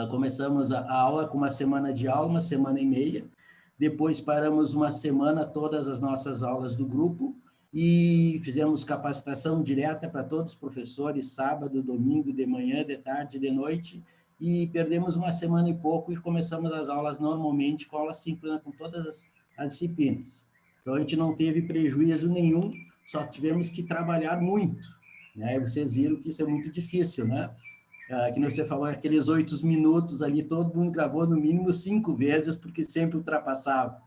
começamos a aula com uma semana de aula, 1 semana e meia, depois paramos uma semana todas as nossas aulas do grupo e fizemos capacitação direta para todos os professores, sábado, domingo, de manhã, de tarde, de noite, e perdemos 1 semana e pouco e começamos as aulas normalmente com aula síncrona com todas as disciplinas. Então, a gente não teve prejuízo nenhum, só tivemos que trabalhar muito, né? E vocês viram que isso é muito difícil, né? que você falou, aqueles 8 minutos ali, todo mundo gravou no mínimo 5 vezes, porque sempre ultrapassava.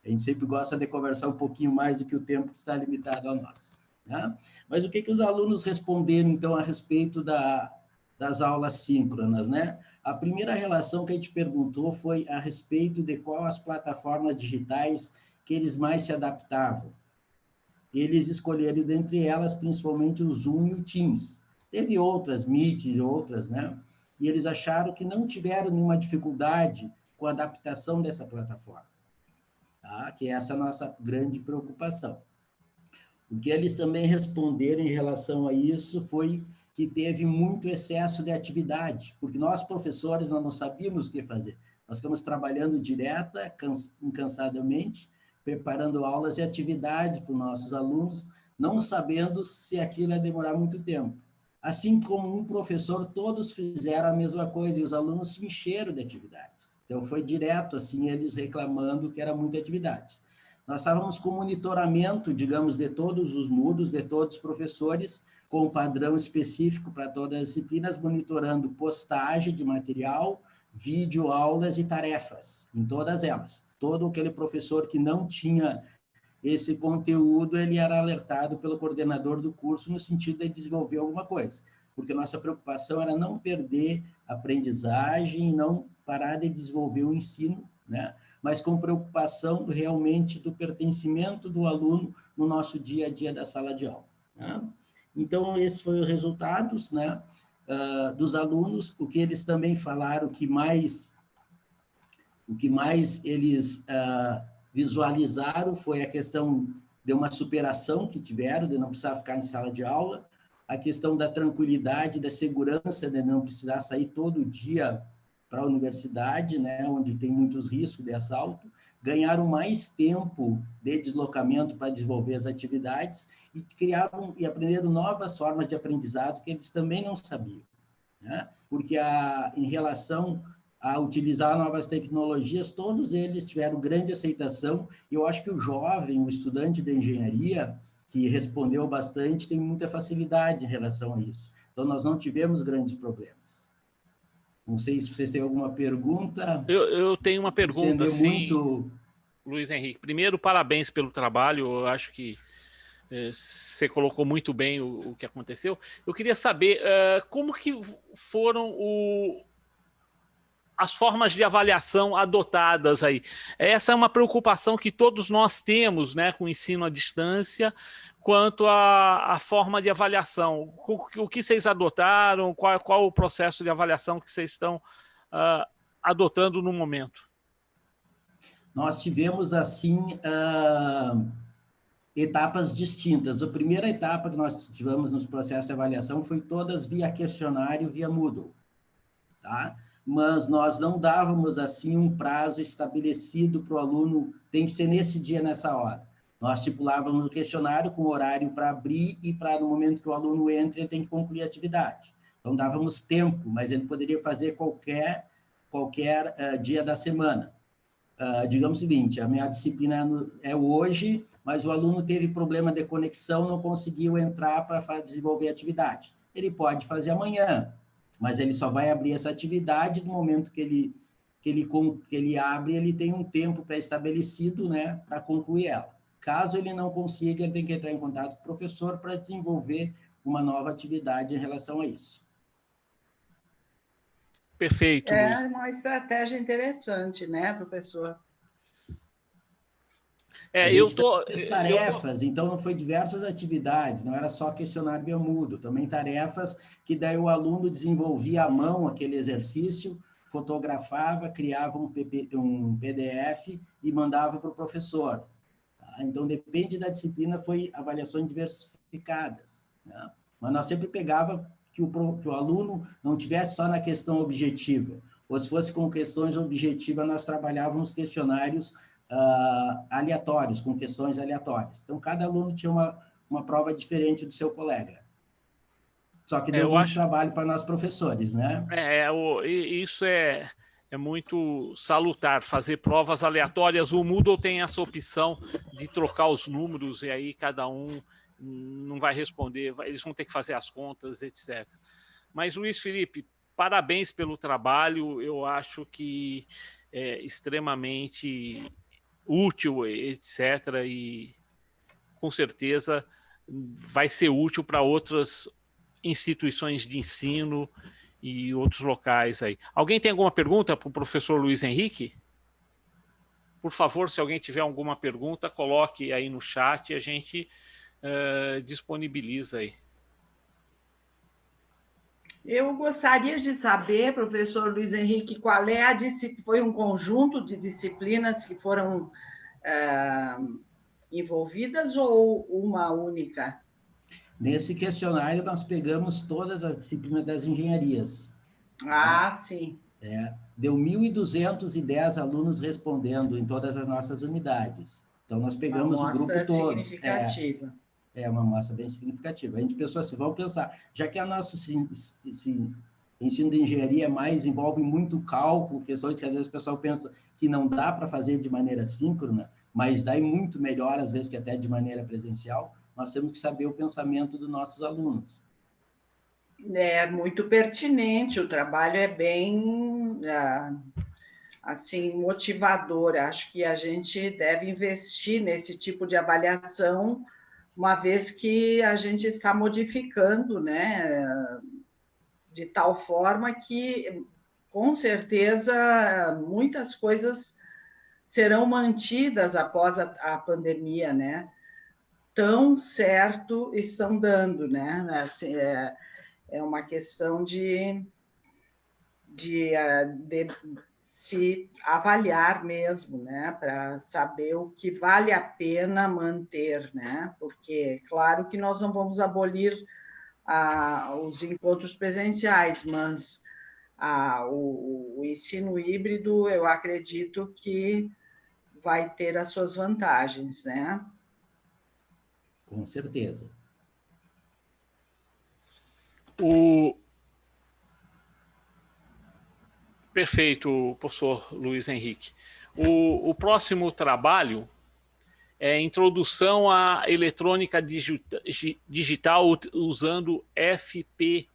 A gente sempre gosta de conversar um pouquinho mais do que o tempo que está limitado a nós. Né? Mas o que os alunos responderam, então, a respeito das aulas síncronas, né? A primeira relação que a gente perguntou foi a respeito de quais as plataformas digitais que eles mais se adaptavam. Eles escolheram, dentre elas, principalmente o Zoom e o Teams. Teve outras, Meet e outras, né? E eles acharam que não tiveram nenhuma dificuldade com a adaptação dessa plataforma. Tá? Que essa é a nossa grande preocupação. O que eles também responderam em relação a isso foi que teve muito excesso de atividade, porque nós, professores, nós não sabíamos o que fazer. Nós ficamos trabalhando direta, incansavelmente, preparando aulas e atividades para os nossos alunos, não sabendo se aquilo ia demorar muito tempo. Assim como um professor, todos fizeram a mesma coisa, e os alunos se encheram de atividades. Então, foi direto, assim, eles reclamando que era muita atividade. Nós estávamos com monitoramento, digamos, de todos os Moodles, de todos os professores, com um padrão específico para todas as disciplinas, monitorando postagem de material, vídeo, aulas e tarefas, em todas elas. Todo aquele professor que não tinha esse conteúdo, ele era alertado pelo coordenador do curso no sentido de desenvolver alguma coisa, porque nossa preocupação era não perder a aprendizagem, não parar de desenvolver o ensino, né? Mas com preocupação realmente do pertencimento do aluno no nosso dia a dia da sala de aula. Né? Então, esses foram os resultados, né, dos alunos. O que eles também falaram, o que mais eles visualizaram foi a questão de uma superação que tiveram, de não precisar ficar em sala de aula, a questão da tranquilidade, da segurança, de não precisar sair todo dia para a universidade, né, onde tem muitos riscos de assalto, ganharam mais tempo de deslocamento para desenvolver as atividades e criaram e aprenderam novas formas de aprendizado que eles também não sabiam, né? Porque em relação a utilizar novas tecnologias, todos eles tiveram grande aceitação, e eu acho que o jovem, o estudante de engenharia, que respondeu bastante, tem muita facilidade em relação a isso. Então, nós não tivemos grandes problemas. Não sei se vocês têm alguma pergunta.
Eu tenho uma pergunta, sim,
muito...
Luiz Henrique. Primeiro, parabéns pelo trabalho. Eu acho que você colocou muito bem o que aconteceu. Eu queria saber como que foram as formas de avaliação adotadas aí. Essa é uma preocupação que todos nós temos, né, com o ensino à distância, quanto à forma de avaliação. O que vocês adotaram? Qual o processo de avaliação que vocês estão adotando no momento?
Nós tivemos, assim, etapas distintas. A primeira etapa que nós tivemos nos processos de avaliação foi todas via questionário, via Moodle, tá? Mas nós não dávamos, assim, um prazo estabelecido para o aluno, tem que ser nesse dia, nessa hora. Nós estipulávamos o questionário com horário para abrir e para, no momento que o aluno entra, ele tem que concluir a atividade. Então, dávamos tempo, mas ele poderia fazer qualquer dia da semana. Digamos o seguinte, a minha disciplina é hoje, mas o aluno teve problema de conexão, não conseguiu entrar para desenvolver a atividade. Ele pode fazer amanhã, mas ele só vai abrir essa atividade no momento que ele abre, ele tem um tempo pré-estabelecido, né, para concluir ela. Caso ele não consiga, ele tem que entrar em contato com o professor para desenvolver uma nova atividade em relação a isso.
Perfeito, Luiz.
É uma estratégia interessante, né, professor?
Tarefas, então não foi diversas atividades, não era só questionário via Moodle, também tarefas que daí o aluno desenvolvia à mão aquele exercício, fotografava, criava um PDF e mandava para o professor. Tá? Então, depende da disciplina, foi avaliações diversificadas, né? Mas nós sempre pegava que o aluno não tivesse só na questão objetiva, ou se fosse com questões objetivas, nós trabalhávamos questionários aleatórios, com questões aleatórias. Então, cada aluno tinha uma prova diferente do seu colega. Só que deu muito trabalho para nós professores, né?
Isso é muito salutar, fazer provas aleatórias. O Moodle tem essa opção de trocar os números, e aí cada um não vai responder, eles vão ter que fazer as contas, etc. Mas, Luiz Felipe, parabéns pelo trabalho, eu acho que é extremamente útil, etc., e com certeza vai ser útil para outras instituições de ensino e outros locais aí. Alguém tem alguma pergunta para o professor Luiz Henrique? Por favor, se alguém tiver alguma pergunta, coloque aí no chat e a gente disponibiliza aí.
Eu gostaria de saber, professor Luiz Henrique, qual é a disciplina, foi um conjunto de disciplinas que foram envolvidas ou uma única?
Nesse questionário, nós pegamos todas as disciplinas das engenharias.
Ah, sim.
Deu 1.210 alunos respondendo em todas as nossas unidades. Então, nós pegamos o grupo todo.
Significativa.
É uma amostra bem significativa. A gente pensou assim, vamos pensar, já que o nosso ensino de engenharia mais envolve muito cálculo, questões que às vezes o pessoal pensa que não dá para fazer de maneira síncrona, mas dá muito melhor, às vezes, que até de maneira presencial, nós temos que saber o pensamento dos nossos alunos.
É muito pertinente, o trabalho é bem, assim, motivador. Acho que a gente deve investir nesse tipo de avaliação, uma vez que a gente está modificando, né, de tal forma que, com certeza, muitas coisas serão mantidas após a pandemia, né? Tão certo estão dando, né? Assim, é uma questão de se avaliar mesmo, né? Para saber o que vale a pena manter, né? Porque, claro que nós não vamos abolir os encontros presenciais, mas o ensino híbrido, eu acredito que vai ter as suas vantagens, né?
Com certeza.
Perfeito, professor Luiz Henrique. O próximo trabalho é Introdução à Eletrônica Digital usando FPGA.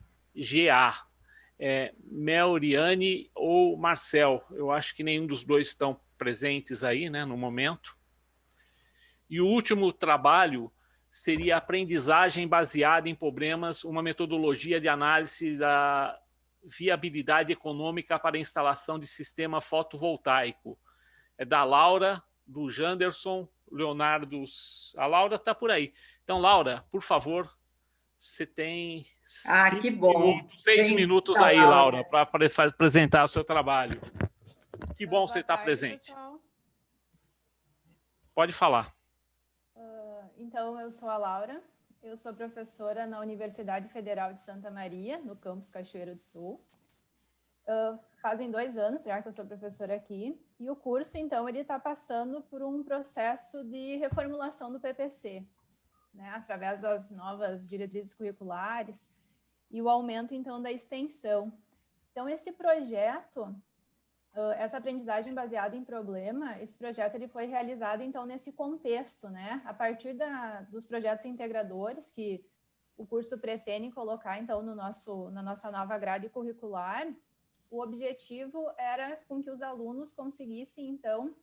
Melriane ou Marcel, eu acho que nenhum dos dois estão presentes aí, né, no momento. E o último trabalho seria Aprendizagem baseada em problemas, uma metodologia de análise da viabilidade econômica para a instalação de sistema fotovoltaico. É da Laura, do Janderson, Leonardo. A Laura está por aí. Então, Laura, por favor, você tem 6 minutos aí, Laura, para apresentar o seu trabalho. Que bom você estar presente. Pessoal. Pode falar.
Então, eu sou a Laura, eu sou professora na Universidade Federal de Santa Maria, no campus Cachoeira do Sul. Fazem 2 anos já que eu sou professora aqui, e o curso, então, ele está passando por um processo de reformulação do PPC, né, através das novas diretrizes curriculares e o aumento, então, da extensão. Então, esse projeto, essa aprendizagem baseada em problema, esse projeto ele foi realizado, então, nesse contexto, né, a partir dos projetos integradores que o curso pretende colocar, então, na nossa nova grade curricular. O objetivo era com que os alunos conseguissem, então,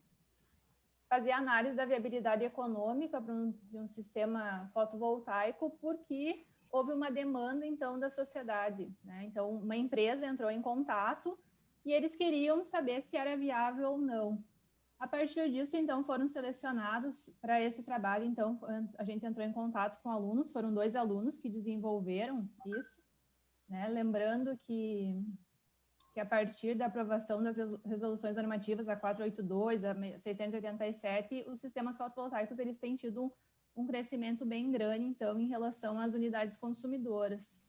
fazer análise da viabilidade econômica de um sistema fotovoltaico, porque houve uma demanda, então, da sociedade, né? Então, uma empresa entrou em contato e eles queriam saber se era viável ou não. A partir disso, então, foram selecionados para esse trabalho. Então, a gente entrou em contato com alunos, foram 2 alunos que desenvolveram isso, né? Lembrando que a partir da aprovação das resoluções normativas, a 482, a 687, os sistemas fotovoltaicos eles têm tido um crescimento bem grande, então, em relação às unidades consumidoras.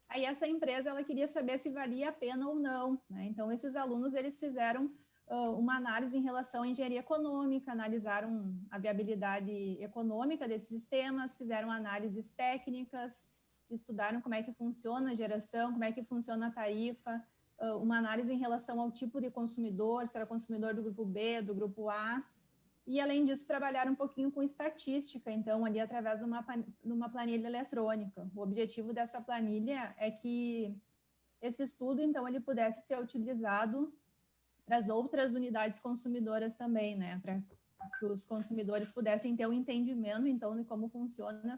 Aí essa empresa ela queria saber se valia a pena ou não, né? Então, esses alunos eles fizeram uma análise em relação à engenharia econômica, analisaram a viabilidade econômica desses sistemas, fizeram análises técnicas, estudaram como é que funciona a geração, como é que funciona a tarifa, uma análise em relação ao tipo de consumidor, se era consumidor do grupo B, do grupo A, e além disso trabalharam um pouquinho com estatística, então ali através de uma planilha eletrônica. O objetivo dessa planilha é que esse estudo, então, ele pudesse ser utilizado para as outras unidades consumidoras também, né? Para que os consumidores pudessem ter um entendimento, então, de como funciona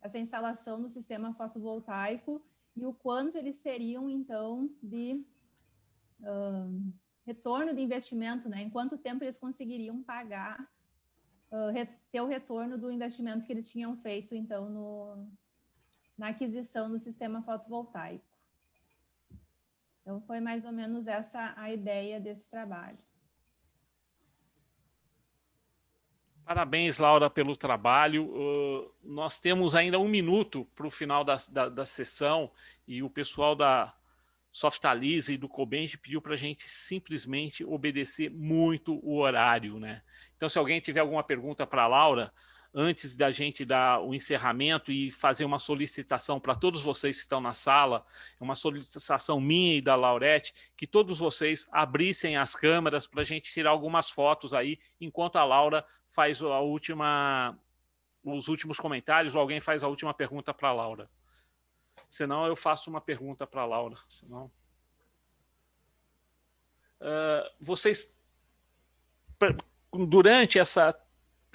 essa instalação do sistema fotovoltaico e o quanto eles teriam, então, de retorno de investimento, né? Em quanto tempo eles conseguiriam pagar, ter o retorno do investimento que eles tinham feito, então, na aquisição do sistema fotovoltaico. Então, foi mais ou menos essa a ideia desse trabalho.
Parabéns, Laura, pelo trabalho. Nós temos ainda 1 minuto para o final da sessão e o pessoal da Softalise e do Cobenge pediu para a gente simplesmente obedecer muito o horário, né? Então, se alguém tiver alguma pergunta para a Laura, antes da gente dar o encerramento e fazer uma solicitação para todos vocês que estão na sala, uma solicitação minha e da Laurete, que todos vocês abrissem as câmeras para a gente tirar algumas fotos aí, enquanto a Laura faz os últimos comentários, ou alguém faz a última pergunta para a Laura. Senão eu faço uma pergunta para a Laura. Senão... vocês, durante essa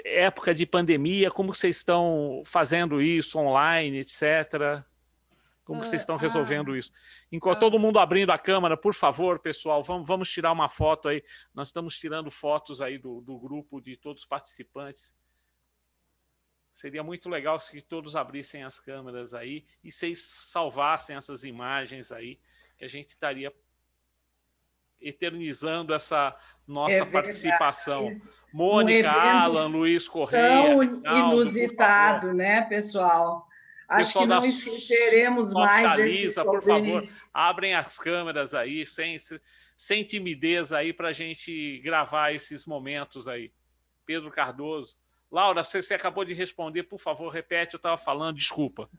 época de pandemia, como vocês estão fazendo isso online, etc? Como vocês estão resolvendo isso? Enquanto todo mundo abrindo a câmera, por favor, pessoal, vamos tirar uma foto aí. Nós estamos tirando fotos aí do grupo, de todos os participantes. Seria muito legal se todos abrissem as câmeras aí e vocês salvassem essas imagens aí, que a gente estaria eternizando essa nossa participação. Mônica, Alan, Luiz Correia.
Tão inusitado, né, pessoal? Acho que não esqueceremos mais desse
por favor, abrem as câmeras aí, sem timidez aí, para a gente gravar esses momentos aí. Pedro Cardoso. Laura, você acabou de responder, por favor, repete, eu estava falando, desculpa.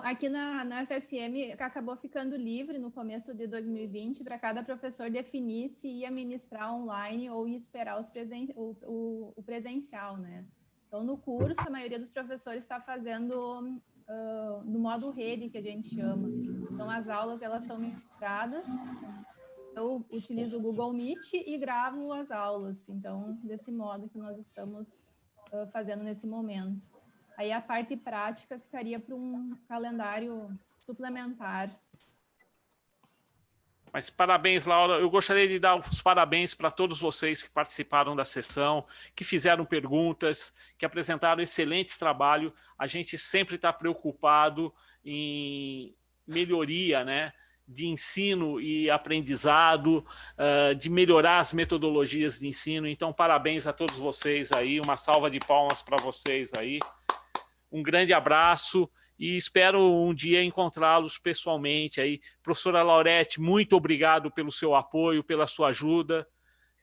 Aqui na FSM acabou ficando livre no começo de 2020 para cada professor definir se ia ministrar online ou ia esperar o presencial, né? Então, no curso, a maioria dos professores está fazendo no modo rede, que a gente chama. Então, as aulas, elas são ministradas. Eu utilizo o Google Meet e gravo as aulas. Então, desse modo que nós estamos fazendo nesse momento. Aí a parte prática ficaria para um calendário suplementar.
Mas parabéns, Laura. Eu gostaria de dar os parabéns para todos vocês que participaram da sessão, que fizeram perguntas, que apresentaram excelentes trabalhos. A gente sempre está preocupado em melhoria, né, de ensino e aprendizado, de melhorar as metodologias de ensino. Então, parabéns a todos vocês aí. Uma salva de palmas para vocês aí. Um grande abraço e espero um dia encontrá-los pessoalmente aí. Professora Laurete, muito obrigado pelo seu apoio, pela sua ajuda.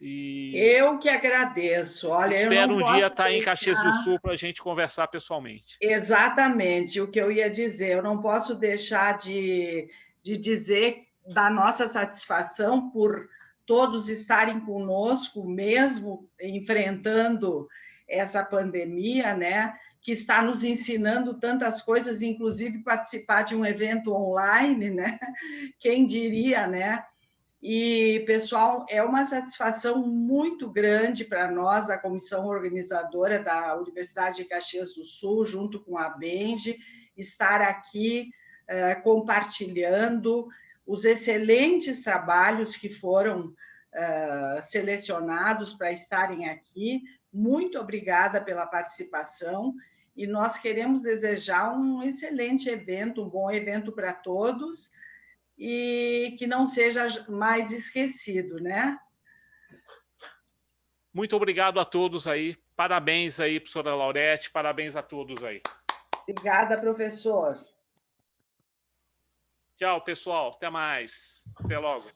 E
eu que agradeço. Olha,
espero um dia estar em Caxias do Sul para a gente conversar pessoalmente.
Exatamente, o que eu ia dizer. Eu não posso deixar de dizer da nossa satisfação por todos estarem conosco, mesmo enfrentando essa pandemia, né? Que está nos ensinando tantas coisas, inclusive participar de um evento online, né? Quem diria, né? E, pessoal, é uma satisfação muito grande para nós, a comissão organizadora da Universidade de Caxias do Sul, junto com a Benge, estar aqui compartilhando os excelentes trabalhos que foram selecionados para estarem aqui. Muito obrigada pela participação e nós queremos desejar um excelente evento, um bom evento para todos e que não seja mais esquecido, né?
Muito obrigado a todos aí. Parabéns aí, professora Laurete. Parabéns a todos aí.
Obrigada, professor.
Tchau, pessoal. Até mais. Até logo.